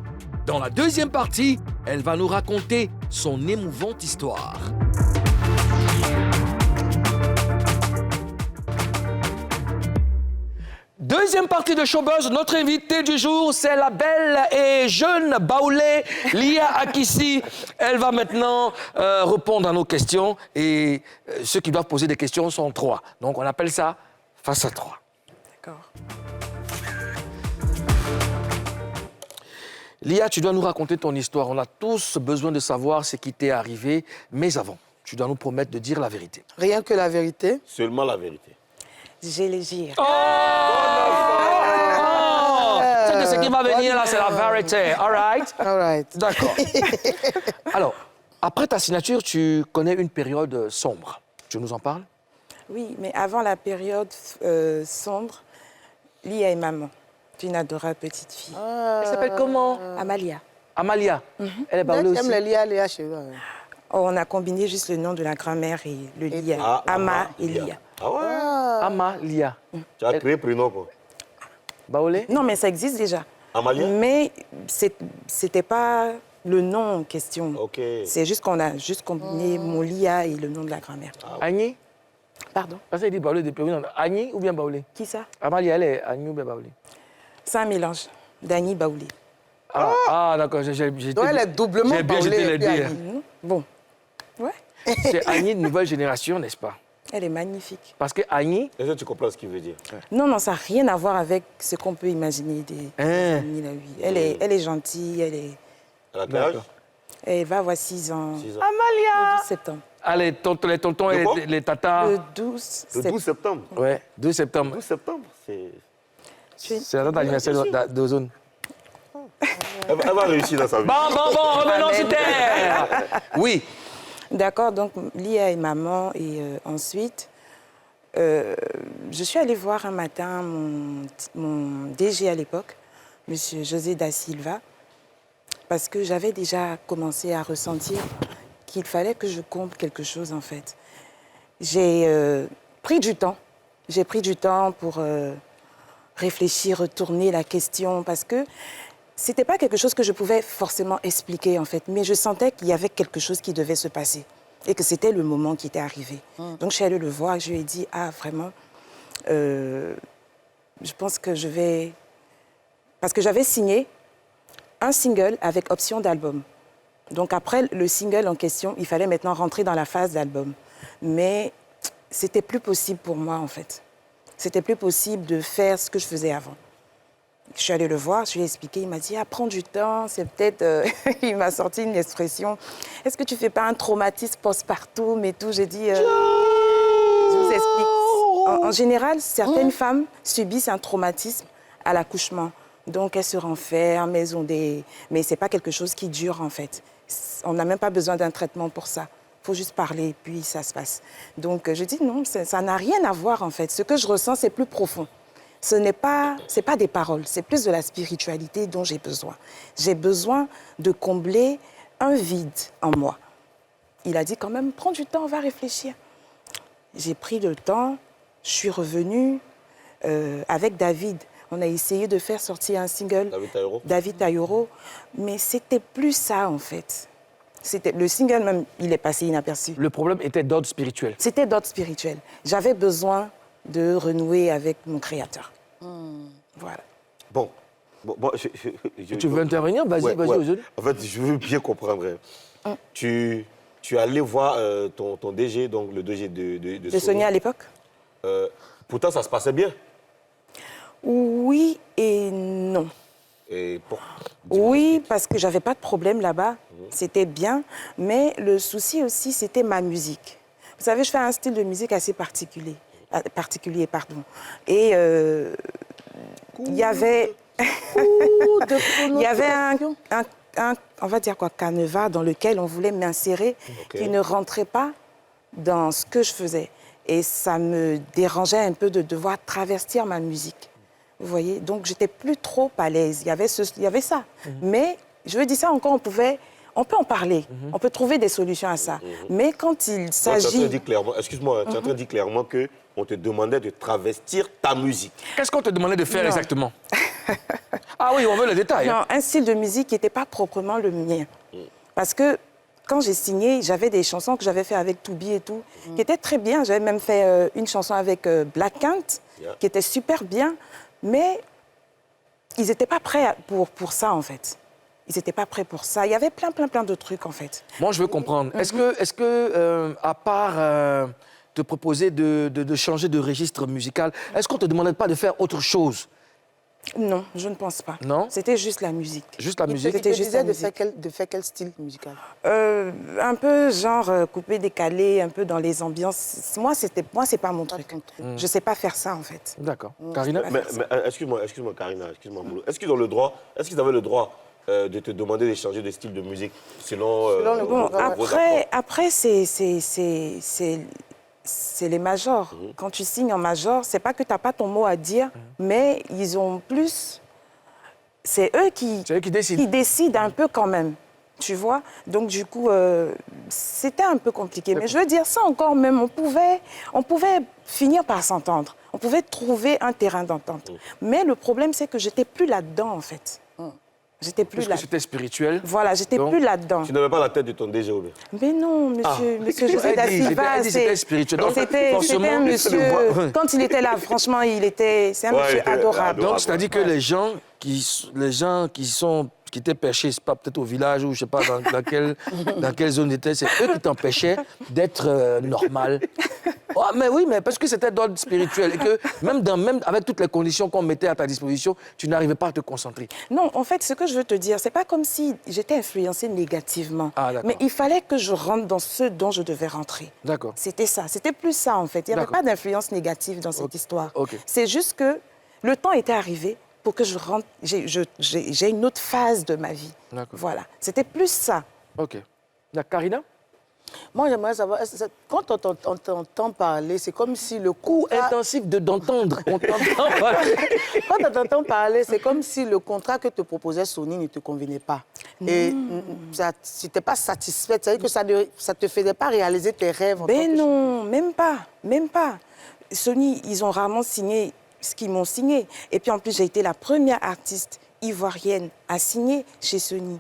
Dans la deuxième partie, elle va nous raconter son émouvante histoire. Deuxième partie de Showbuzz, notre invitée du jour, c'est la belle et jeune Baoulé, Lia Akissi. Elle va maintenant répondre à nos questions et ceux qui doivent poser des questions sont 3. Donc on appelle ça face à 3. D'accord. Lia, tu dois nous raconter ton histoire. On a tous besoin de savoir ce qui t'est arrivé, mais avant, tu dois nous promettre de dire la vérité. Rien que la vérité. Seulement la vérité. J'ai les gires. C'est ce qui va venir là, c'est la vérité. All right? All right. D'accord. Alors, après ta signature, tu connais une période sombre. Tu nous en parles? Oui, mais avant la période sombre, Lia est maman d'une adorable petite fille. Elle s'appelle comment? Amalia. Amalia. Elle est Baoulé aussi. J'aime les Lia chez eux. Oh, on a combiné juste le nom de la grand-mère et le Lia. Ah, Ama et Lia. Ah ouais? Amalia. Tu as créé prénom, quoi. Baoulé? Non, mais ça existe déjà. Amalia? Mais c'était pas le nom en question. Ok. C'est juste qu'on a juste combiné mon Lia et le nom de la grand-mère. Agni? Pardon? Parce qu'il dit Baoulé depuis. Agni ou bien Baoulé? Qui ça? Amalia, elle est Agni ou bien Baoulé? C'est un mélange d'Annie Baoulé. Ah, d'accord. J'ai Donc elle est doublement j'ai bien Baoulé jeté et les puis dés. Agni. Bon. Ouais. C'est Agni de nouvelle génération, n'est-ce pas? Elle est magnifique. Parce que Agni... Est-ce que tu comprends ce qu'il veut dire? Non, non, ça n'a rien à voir avec ce qu'on peut imaginer des Annie, là, oui. Elle est gentille, elle est... Elle a quel âge? Elle va avoir 6 ans. 6 ans. Le 12 septembre. Allez, les tontons et les tatas... Le 12 Le 12 septembre. Ouais, 12 septembre. 12 septembre, c'est... C'est la date d'anniversaire d'Ozone. Elle va réussir dans sa vie. Bon, revenons sur terre. Oui. D'accord, donc Lia est maman et ensuite, je suis allée voir un matin mon DG à l'époque, M. José da Silva, parce que j'avais déjà commencé à ressentir qu'il fallait que je comble quelque chose en fait. J'ai pris du temps. J'ai pris du temps pour réfléchir, retourner la question, parce que c'était pas quelque chose que je pouvais forcément expliquer, en fait, mais je sentais qu'il y avait quelque chose qui devait se passer et que c'était le moment qui était arrivé. Donc, je suis allée le voir et je lui ai dit, ah, vraiment, je pense que je vais... Parce que j'avais signé un single avec option d'album. Donc, après le single en question, il fallait maintenant rentrer dans la phase d'album. Mais c'était plus possible pour moi, en fait. C'était plus possible de faire ce que je faisais avant. Je suis allée le voir, je lui ai expliqué, il m'a dit, ah, prends du temps, c'est peut-être... il m'a sorti une expression, est-ce que tu fais pas un traumatisme postpartum et tout? J'ai dit, je vous explique. En général, certaines femmes subissent un traumatisme à l'accouchement. Donc, elles se renferment, elles ont des... Mais c'est pas quelque chose qui dure, en fait. On n'a même pas besoin d'un traitement pour ça. Il faut juste parler, puis ça se passe. Donc, je dis, non, ça n'a rien à voir, en fait. Ce que je ressens, c'est plus profond. C'est pas des paroles, c'est plus de la spiritualité dont j'ai besoin. J'ai besoin de combler un vide en moi. Il a dit quand même, prends du temps, on va réfléchir. J'ai pris le temps, je suis revenue avec David. On a essayé de faire sortir un single, David Tayoro, mais c'était plus ça en fait. Le single même, il est passé inaperçu. Le problème était d'ordre spirituel. C'était d'ordre spirituel. J'avais besoin de renouer avec mon créateur. Voilà. Bon, tu veux intervenir? Vas-y, vas-y. En fait, je veux bien comprendre. Tu es allé voir ton DG, donc le DG de Sonia à l'époque. Pourtant, ça se passait bien. Oui et non. Et oui, parce que j'avais pas de problème là-bas. C'était bien. Mais le souci aussi, c'était ma musique. Vous savez, je fais un style de musique assez particulier. Et il y avait... il y avait on va dire quoi, canevas dans lequel on voulait m'insérer, qui ne rentrait pas dans ce que je faisais. Et ça me dérangeait un peu de devoir travestir ma musique. Vous voyez? Donc, j'étais plus trop à l'aise. Il y avait ça. Mais, je veux dire ça encore, on peut en parler. On peut trouver des solutions à ça. Mais quand il s'agit... Excuse-moi, tu es en train de dire clairement qu'on te demandait de travestir ta musique. Qu'est-ce qu'on te demandait de faire exactement? Ah oui, on veut les détails. Non, un style de musique qui n'était pas proprement le mien. Parce que quand j'ai signé, j'avais des chansons que j'avais fait avec Toubi et tout, qui étaient très bien. J'avais même fait une chanson avec Black Kant, qui était super bien. Mais ils n'étaient pas prêts pour ça, en fait. Ils n'étaient pas prêts pour ça. Il y avait plein de trucs, en fait. Moi, je veux comprendre. Est-ce que à part te proposer de changer de registre musical, est-ce qu'on ne te demandait pas de faire autre chose? Non, je ne pense pas. Non? C'était juste la musique. Juste la musique? C'était juste la musique. De faire quel style musical? Un peu genre coupé, décalé, un peu dans les ambiances. Moi, c'est pas mon truc. Je ne sais pas faire ça, en fait. D'accord. Karina? Mais excuse-moi, Karina, excuse-moi, Moulou. Est-ce qu'ils avaient le droit de te demander de changer de style de musique selon bon, après c'est les majors. Quand tu signes en major, c'est pas que tu n'as pas ton mot à dire, mais ils ont plus... C'est eux qui décident un peu quand même, tu vois. Donc, du coup, c'était un peu compliqué. Mais je veux dire, ça encore même, on pouvait finir par s'entendre. On pouvait trouver un terrain d'entente. Mais le problème, c'est que j'étais plus là-dedans, en fait. J'étais plus là. Parce que c'était spirituel. Voilà, j'étais plus là-dedans. Tu n'avais pas la tête de ton DG, oui. Mais non, monsieur José da Silva, c'était spirituel. C'était un monsieur... Quand il était là, franchement, c'est un monsieur adorable. Donc, c'est-à-dire que les gens qui étaient perchés, c'est pas peut-être au village ou je sais pas dans quelle zone étaient, c'est eux qui t'empêchaient d'être normal. Oh, mais oui, mais parce que c'était d'ordre spirituel et que même avec toutes les conditions qu'on mettait à ta disposition, tu n'arrivais pas à te concentrer. Non, en fait, ce que je veux te dire, c'est pas comme si j'étais influencée négativement. Mais il fallait que je rentre dans ce dont je devais rentrer. D'accord. C'était ça. C'était plus ça, en fait. Il n'y avait pas d'influence négative dans cette histoire. C'est juste que le temps était arrivé pour que je rentre, j'ai une autre phase de ma vie. Voilà. C'était plus ça. OK. Karina? Moi, j'aimerais savoir, quand on t'entend parler, c'est comme si le coup intensif d'entendre. On t'entend parler. Quand on t'entend parler, c'est comme si le contrat que te proposait Sony ne te convenait pas. Et tu n'étais pas satisfaite. C'est-à-dire que ça ne te faisait pas réaliser tes rêves. Ben non, même pas. Sony, ils ont rarement signé ce qu'ils m'ont signé. Et puis en plus, j'ai été la première artiste ivoirienne à signer chez Sony.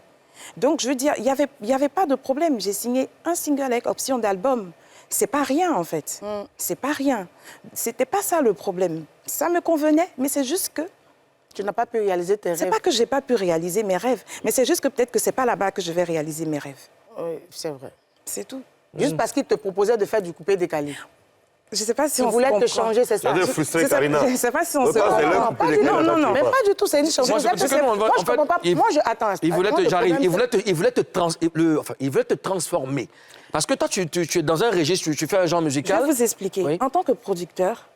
Donc, je veux dire, il y avait pas de problème. J'ai signé un single avec option d'album. C'est pas rien, en fait. C'est pas rien. C'était pas ça le problème. Ça me convenait, mais c'est juste que... Tu n'as pas pu réaliser tes rêves. C'est pas que j'ai pas pu réaliser mes rêves, mais c'est juste que peut-être que c'est pas là-bas que je vais réaliser mes rêves. Oui, c'est vrai. C'est tout. Juste parce qu'il te proposait de faire du coupé décalé. Je sais pas si on voulait te changer, c'est ça. Frustré, Karina. Je sais pas si on se comprend. Non, mais pas du tout, c'est une chanson. Moi, je comprends pas. Attends, il voulait te transformer. Parce que toi, tu es dans un registre, tu fais un genre musical. Je vais vous expliquer. Oui. En tant que producteur,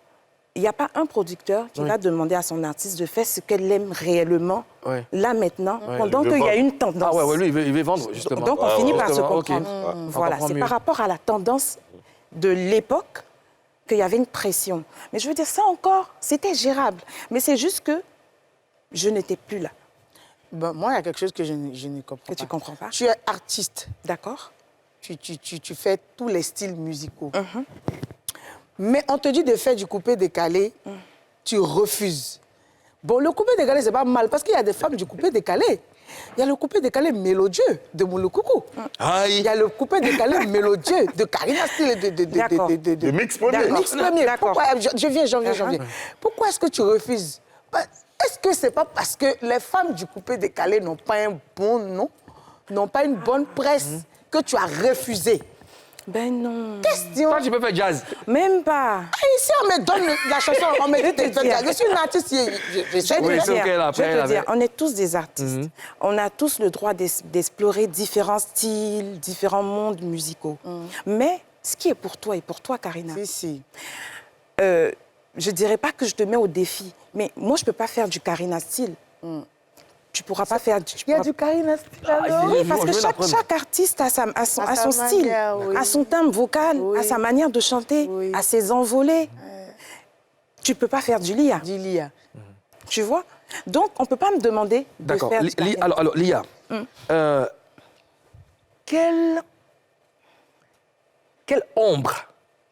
il n'y a pas un producteur qui va demander à son artiste de faire ce qu'elle aime réellement, là, maintenant, pendant qu'il y a une tendance. Ah ouais, lui, il veut vendre, justement. Donc, on finit par se comprendre. Voilà, c'est par rapport à la tendance de l'époque qu'il y avait une pression. Mais je veux dire, ça encore, c'était gérable. Mais c'est juste que je n'étais plus là. Ben, moi, il y a quelque chose que je ne comprends pas. Que tu ne comprends pas? Tu es artiste. D'accord. Tu fais tous les styles musicaux. Mais on te dit de faire du coupé décalé, tu refuses. Bon, le coupé décalé, c'est pas mal, parce qu'il y a des femmes du coupé décalé. Il y a le coupé décalé mélodieux de Moulou Coucou. Il y a le coupé décalé mélodieux de Karina Style de Mix Premier. Mix Premier. Pourquoi je viens. Pourquoi est-ce que tu refuses? Est-ce que c'est pas parce que les femmes du coupé décalé n'ont pas un bon nom, n'ont pas une bonne presse, que tu as refusé? Ben non. Question. Toi, tu peux faire jazz. Même pas. Ici, on me donne la chanson, on me dit de faire jazz. Je suis une artiste, je vais te dire, on est tous des artistes. On a tous le droit d'explorer différents styles, différents mondes musicaux. Mais ce qui est pour toi et pour toi, Karina, je dirais pas que je te mets au défi, mais moi, je peux pas faire du Karina style. Tu pourras pas faire... Il y a du Karina Stilano. Oui, parce que chaque artiste a son style, oui. a son timbre vocal, Oui. a sa manière de chanter, Oui. a ses envolées. Tu peux pas faire du Lia. Du Lia. Tu vois? Donc, on peut pas me demander de faire du Karina. Alors, Lia, quelle ombre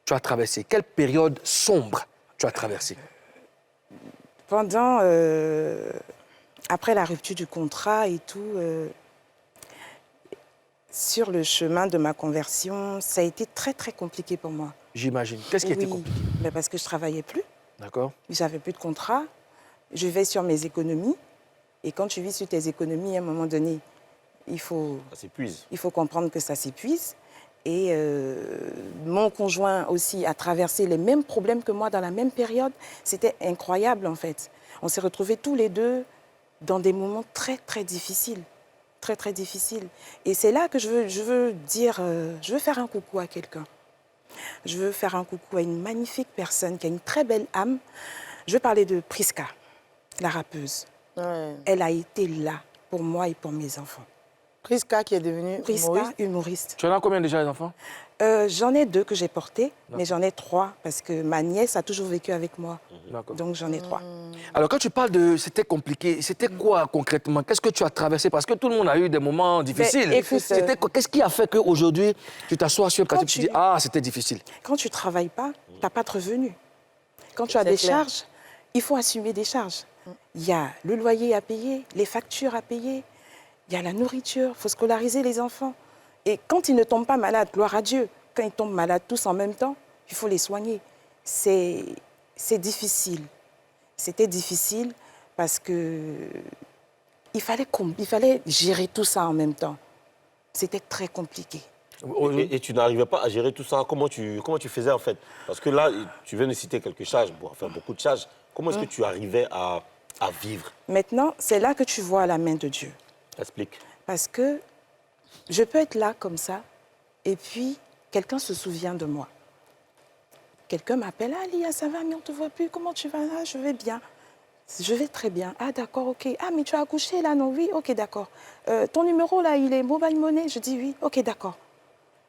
tu as traversé? Quelle période sombre tu as traversé? Pendant... après la rupture du contrat et tout, sur le chemin de ma conversion, ça a été très, très compliqué pour moi. J'imagine. Qu'est-ce qui était compliqué? Mais parce que je ne travaillais plus. D'accord. J'avais plus de contrat. Je vivais sur mes économies. Et quand tu vis sur tes économies, à un moment donné, il faut comprendre que ça s'épuise. Et mon conjoint aussi a traversé les mêmes problèmes que moi dans la même période. C'était incroyable, en fait. On s'est retrouvés tous les deux dans des moments très, très difficiles. Très, très difficiles. Et c'est là que je veux dire, je veux faire un coucou à quelqu'un. Je veux faire un coucou à une magnifique personne qui a une très belle âme. Je veux parler de Priska, la rappeuse. Ouais. Elle a été là pour moi et pour mes enfants. Priska qui est devenue humoriste. Tu en as combien déjà, les enfants? J'en ai 2 que j'ai portés, mais j'en ai 3 parce que ma nièce a toujours vécu avec moi. Donc j'en ai 3. Alors quand tu parles de c'était compliqué, c'était quoi concrètement? Qu'est-ce que tu as traversé? Parce que tout le monde a eu des moments difficiles. Qu'est-ce qui a fait qu'aujourd'hui tu t'assois sur un plateau et tu dis ah c'était difficile? Quand tu ne travailles pas, tu n'as pas de revenus. Quand tu as des charges, il faut assumer des charges. Il y a le loyer à payer, les factures à payer, il y a la nourriture, il faut scolariser les enfants. Et quand ils ne tombent pas malades, gloire à Dieu, quand ils tombent malades tous en même temps, il faut les soigner. C'est difficile. C'était difficile parce qu'il fallait gérer tout ça en même temps. C'était très compliqué. Et tu n'arrivais pas à gérer tout ça. Comment tu faisais en fait? Parce que là, tu viens de citer quelques charges, enfin beaucoup de charges. Comment est-ce que tu arrivais à vivre? Maintenant, c'est là que tu vois la main de Dieu. Explique. Parce que je peux être là comme ça, et puis quelqu'un se souvient de moi. Quelqu'un m'appelle, ah Lia, ça va, mais on ne te voit plus, comment tu vas? Ah, je vais bien. Je vais très bien. Ah d'accord, ok. Ah mais tu as accouché là, non? Oui, ok, d'accord. Ton numéro là, il est mobile money? Je dis oui, ok, d'accord.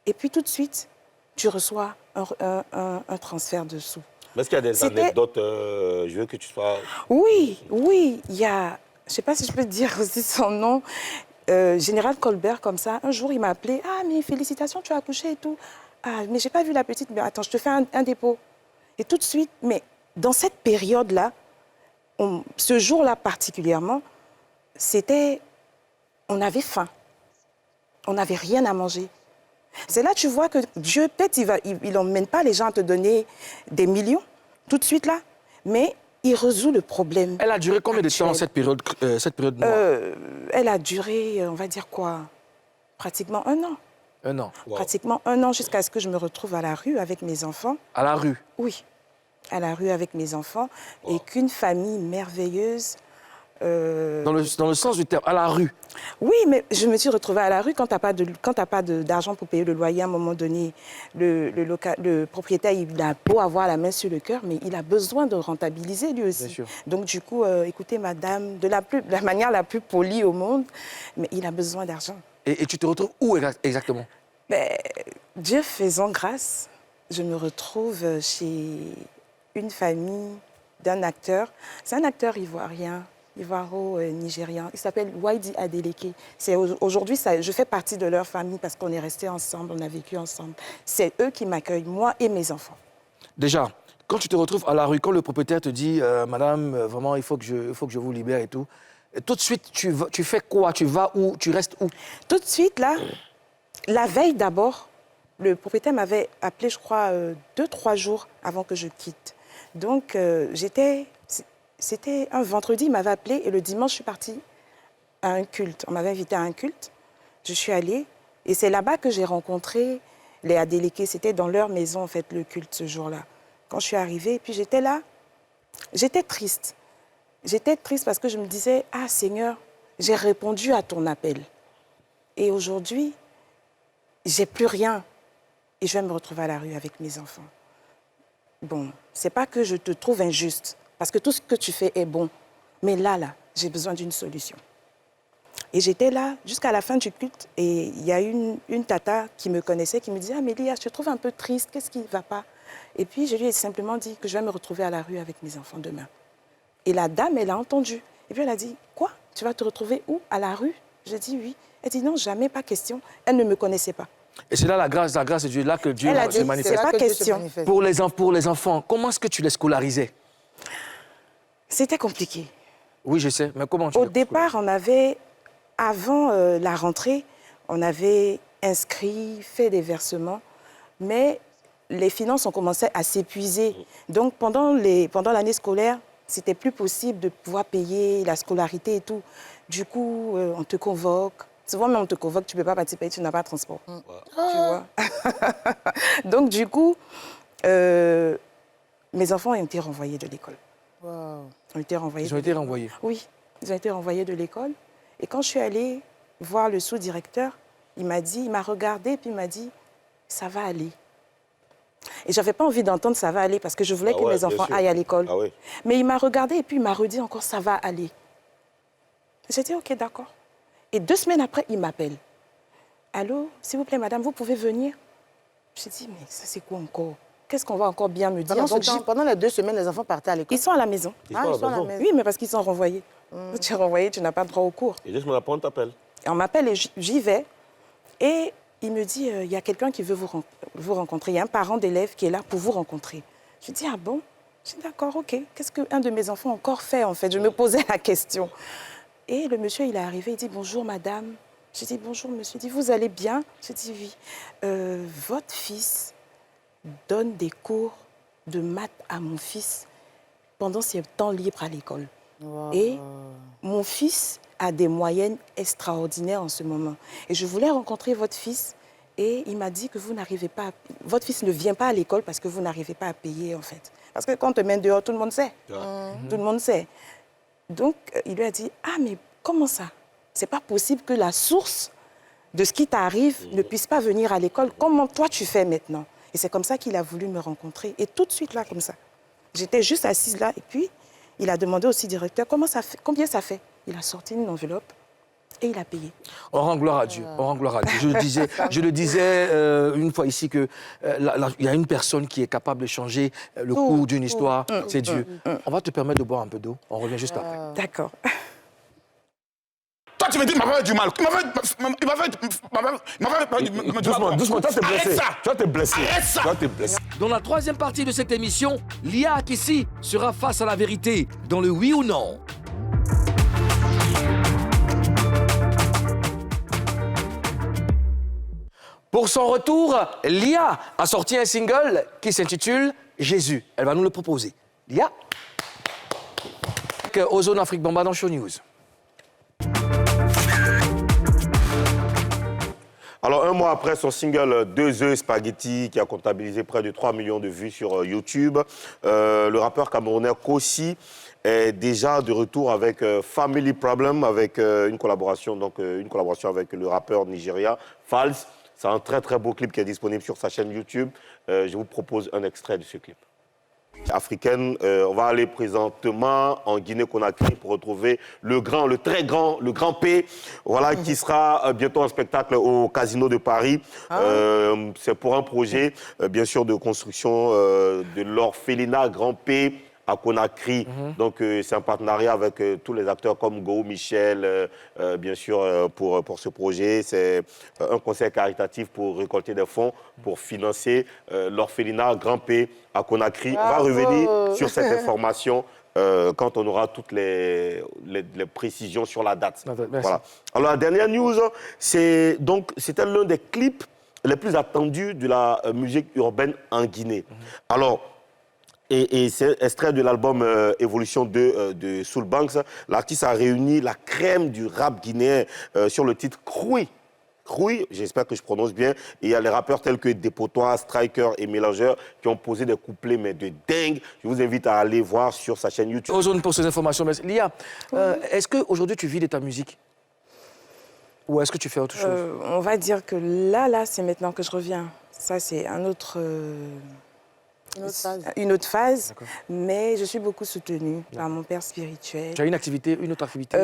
Et puis tout de suite, tu reçois un transfert de sous. Est-ce qu'il y a des anecdotes, je veux que tu sois... Oui, il y a, je ne sais pas si je peux dire aussi son nom, Général Colbert, comme ça, un jour il m'a appelé, ah mais félicitations, tu as accouché et tout. Ah mais j'ai pas vu la petite, mais attends, je te fais un dépôt. Et tout de suite, mais dans cette période-là, ce jour-là particulièrement, on avait faim, on n'avait rien à manger. C'est là que tu vois que Dieu, peut-être, il n'emmène pas les gens à te donner des millions, tout de suite là, mais il résout le problème. Elle a duré combien de temps, cette période noire? Elle a duré, on va dire quoi, pratiquement 1 an. 1 an. Wow. Pratiquement 1 an jusqu'à ce que je me retrouve à la rue avec mes enfants. À la rue? Oui, à la rue avec mes enfants. Wow. Et qu'une famille merveilleuse... Dans le sens du terme, à la rue? Oui, mais je me suis retrouvée à la rue quand tu n'as pas d'argent pour payer le loyer. À un moment donné, le propriétaire, il a beau avoir la main sur le cœur, mais il a besoin de rentabiliser lui aussi. Bien sûr. Donc du coup, écoutez madame, de la manière la plus polie au monde, mais il a besoin d'argent. Et tu te retrouves où exactement? Dieu faisant grâce, je me retrouve chez une famille d'un acteur. C'est un acteur ivoirien. Ivoiro-nigérian. Il s'appelle Waidi Adeleke. Aujourd'hui, je fais partie de leur famille parce qu'on est restés ensemble, on a vécu ensemble. C'est eux qui m'accueillent, moi et mes enfants. Déjà, quand tu te retrouves à la rue, quand le propriétaire te dit Madame, vraiment, il faut que je vous libère et tout de suite, tu fais quoi? Tu vas où? Tu restes où? Tout de suite, là, la veille d'abord, le propriétaire m'avait appelé, je crois, 2-3 jours avant que je quitte. Donc, c'était un vendredi, il m'avait appelé et le dimanche, je suis partie à un culte. On m'avait invité à un culte. Je suis allée et c'est là-bas que j'ai rencontré les Adeleke. C'était dans leur maison, en fait, le culte ce jour-là. Quand je suis arrivée, puis j'étais là, j'étais triste. J'étais triste parce que je me disais, ah Seigneur, j'ai répondu à ton appel. Et aujourd'hui, j'ai plus rien. Et je vais me retrouver à la rue avec mes enfants. Bon, c'est pas que je te trouve injuste. Parce que tout ce que tu fais est bon. Mais là, j'ai besoin d'une solution. Et j'étais là jusqu'à la fin du culte. Et il y a une tata qui me connaissait, qui me disait « Ah, mais Lia, je te trouve un peu triste, qu'est-ce qui ne va pas ?» Et puis, je lui ai simplement dit que je vais me retrouver à la rue avec mes enfants demain. Et la dame, elle a entendu. Et puis, elle a dit « Quoi? Tu vas te retrouver où? À la rue ?» J'ai dit « Oui. » Elle dit « Non, jamais, pas question. » Elle ne me connaissait pas. Et c'est là la grâce de Dieu, là que Dieu se manifeste. C'est pas question. Pour les enfants, comment est-ce que tu les scolarisais? C'était compliqué. Oui, je sais, mais comment tu Au départ, on avait, avant la rentrée, on avait inscrit, fait des versements, mais les finances ont commencé à s'épuiser. Donc, pendant l'année scolaire, c'était plus possible de pouvoir payer la scolarité et tout. Du coup, on te convoque. Souvent, même on te convoque, tu ne peux pas participer, tu n'as pas de transport. Tu vois. Donc, du coup, mes enfants ont été renvoyés de l'école. Wow. Ils ont été renvoyés? Oui, ils ont été renvoyés de l'école. Et quand je suis allée voir le sous-directeur, il m'a regardé et puis il m'a dit « ça va aller ». Et je n'avais pas envie d'entendre « ça va aller » parce que je voulais que mes enfants aillent à l'école. Ah ouais. Mais il m'a regardé et puis il m'a redit encore « ça va aller ». J'ai dit « ok, d'accord ». Et 2 semaines après, il m'appelle. « Allô, s'il vous plaît, madame, vous pouvez venir ?» J'ai dit « mais ça c'est quoi encore ? Qu'est-ce qu'on va encore bien me dire ?» Pendant les 2 semaines, les enfants partaient à l'école. Ils sont à la maison. Ils sont à la maison. Oui, mais parce qu'ils sont renvoyés. Tu es renvoyé, tu n'as pas droit au cours. Et 2 semaines après, on t'appelle. On m'appelle et j'y vais. Et il me dit, il y a quelqu'un qui veut vous rencontrer. Il y a un parent d'élève qui est là pour vous rencontrer. Je dis, ah bon? Je dis, d'accord, ok. Qu'est-ce qu'un de mes enfants a encore fait, en fait? Je me posais la question. Et le monsieur, il est arrivé, il dit, bonjour, madame. Je dis, bonjour, monsieur. Il dit, vous allez bien? Je dis, oui. Votre fils donne des cours de maths à mon fils pendant ses temps libres à l'école. Wow. Et mon fils a des moyennes extraordinaires en ce moment. Et je voulais rencontrer votre fils et il m'a dit que vous n'arrivez pas à... Votre fils ne vient pas à l'école parce que vous n'arrivez pas à payer, en fait. Parce que quand on te met dehors, tout le monde sait. Tout le monde sait. Donc, il lui a dit, ah, mais comment ça? C'est pas possible que la source de ce qui t'arrive ne puisse pas venir à l'école. Comment toi, tu fais maintenant? Et c'est comme ça qu'il a voulu me rencontrer. Et tout de suite, là, comme ça. J'étais juste assise là. Et puis, il a demandé aussi au directeur, combien ça fait? Il a sorti une enveloppe et il a payé. On rend gloire à Dieu. On rend gloire à Dieu. Je le disais une fois ici qu'il y a une personne qui est capable de changer le cours d'une histoire. C'est Dieu. On va te permettre de boire un peu d'eau. On revient juste après. D'accord. Toi, tu me dis, il m'a fait du mal. Doucement, toi, t'es blessé. Arrête ça. Toi, t'es blessé. Arrête ça. Toi, t'es blessé. Dans la 3e partie de cette émission, Lia Akissi sera face à la vérité dans le oui ou non. Pour son retour, Lia a sorti un single qui s'intitule Jésus. Elle va nous le proposer. Lia, Ozone Afrique Bamba dans Show News. Alors, un mois après son single 2 œufs spaghetti, qui a comptabilisé près de 3 millions de vues sur YouTube, le rappeur camerounais Kossi est déjà de retour avec Family Problem, avec une collaboration avec le rappeur nigérien Falz. C'est un très très beau clip qui est disponible sur sa chaîne YouTube. Je vous propose un extrait de ce clip. Africaine, on va aller présentement en Guinée-Conakry pour retrouver le grand P, voilà, qui sera bientôt en spectacle au Casino de Paris. C'est pour un projet, bien sûr, de construction de l'orphelinat Grand P à Conakry. Donc, c'est un partenariat avec tous les acteurs comme Go, Michel, bien sûr, pour ce projet. C'est un conseil caritatif pour récolter des fonds pour financer l'orphelinat Grand P à Conakry. Bravo. On va revenir sur cette information quand on aura toutes les précisions sur la date. Voilà. Alors, la dernière news, c'était l'un des clips les plus attendus de la musique urbaine en Guinée. Alors, et c'est extrait de l'album Évolution 2 de Soul Banks. L'artiste a réuni la crème du rap guinéen sur le titre Kroui. Kroui, j'espère que je prononce bien. Et il y a les rappeurs tels que Dépotois, Striker et Mélangeur qui ont posé des couplets, mais de dingue. Je vous invite à aller voir sur sa chaîne YouTube. Ozone pour ces informations. Mais Lia, est-ce qu'aujourd'hui tu vis de ta musique? Ou est-ce que tu fais autre chose? On va dire que là, c'est maintenant que je reviens. Ça, c'est un autre Une autre phase, mais je suis beaucoup soutenue par mon père spirituel. Tu as une autre activité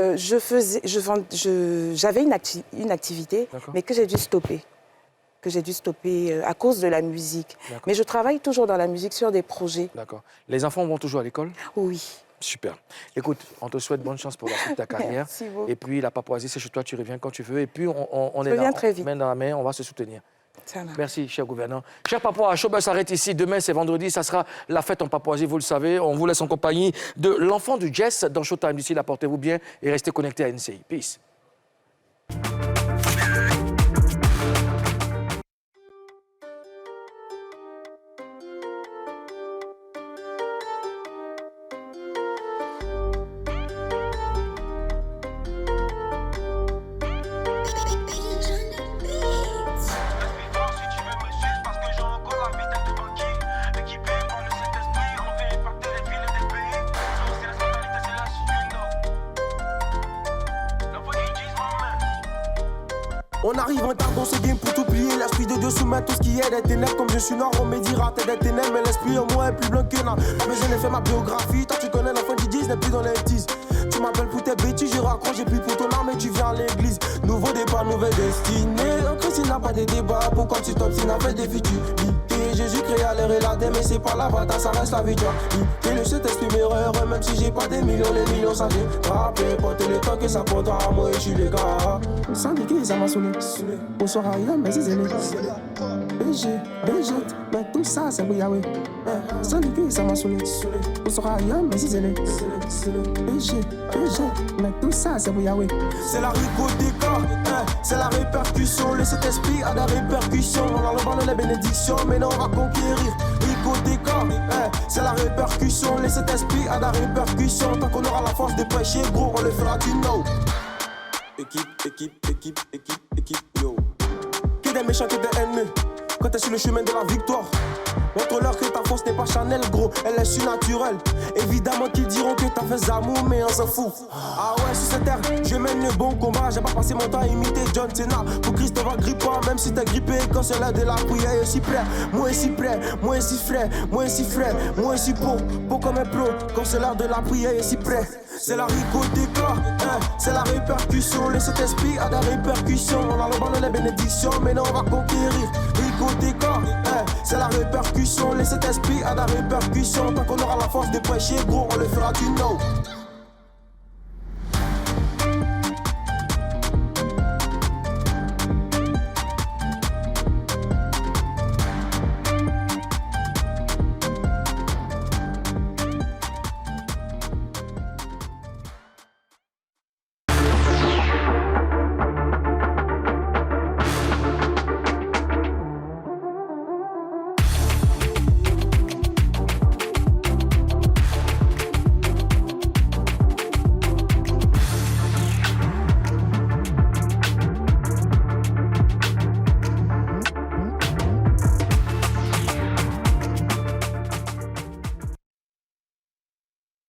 J'avais une activité, mais que j'ai dû stopper. À cause de la musique. Mais je travaille toujours dans la musique sur des projets. D'accord. Les enfants vont toujours à l'école? Oui. Super. Écoute, on te souhaite bonne chance pour la suite de ta carrière. Merci beaucoup. Et puis la Papouasie, c'est chez toi, tu reviens quand tu veux. Et puis on je est reviens là, très vite. main dans la main, on va se soutenir. Ça va. Merci, cher gouverneur. Cher Papouas, Showbuzz s'arrête ici. Demain, c'est vendredi, ça sera la fête en Papouasie, vous le savez. On vous laisse en compagnie de l'enfant du Jess dans Showtime. D'ici là, portez-vous bien et restez connectés à NCI. Peace. On arrive en retard dans ce game pour tout plier. L'esprit de Dieu soumet tout ce qui est des ténèbres. Comme je suis noir, on me dira t'es des ténèbres. Mais l'esprit en moi est plus blanc que n'a. Pas besoin de faire ma biographie. Toi tu connais l'enfant du 10, n'est plus dans les 10. Tu m'appelles pour tes bêtises, je raccroche, j'ai plus pour ton arme et tu viens à l'église. Nouveau départ, nouvelle destinée. En Christ il n'a pas de débat. Pourquoi tu t'obstines avec des futilités? Jésus créa l'air et la terre, mais c'est pas la bataille, ça reste la victoire. Et le Saint-Esprit m'erreur, même si j'ai pas des millions, les millions ça j'ai rappelé. Porter le temps que ça prendra, moi et je suis les gars. Sans niquer, ça m'a saoulé. Au soir à rien, mais c'est zélé. BG, mais tout ça c'est Yahweh. Sans niquer, ça m'a saoulé. Au soir à rien, mais c'est zélé. BG, mais tout ça c'est Yahweh. C'est la ricotéca, c'est la répercussion. Le Saint-Esprit a des répercussions. On a le ballon, les bénédictions, mais non, on va conquérir. Ricotéca, c'est la répercussion. Le Saint-Esprit a des répercussions. Tant qu'on aura la force de prêcher, gros, on le fera du know. Équipe, yo. Que des méchants, que des ennemis. Quand t'es sur le chemin de la victoire, montre-leur que ta force n'est pas Chanel, gros, elle est surnaturelle. Évidemment qu'ils diront que t'as fait amour, mais on s'en fout. Ah ouais, sur cette terre, je mène le bon combat. J'ai pas passé mon temps à imiter John Cena. Pour Christ, on va gripper, même si t'es grippé. Quand c'est l'heure de la prière, je suis prêt. Moi aussi prêt, moi aussi frère, moi aussi frère, moi aussi pour comme un pro. Quand c'est l'heure de la prière, je suis prêt. C'est la ricotéca, c'est la répercussion. Le Saint-Esprit a des répercussions. On a le ballon, les bénédictions, mais non, on va conquérir. Ricotéca, c'est la répercussion. Le Saint-Esprit a des répercussions. Tant qu'on aura la force de prêcher, gros, on le fera du know.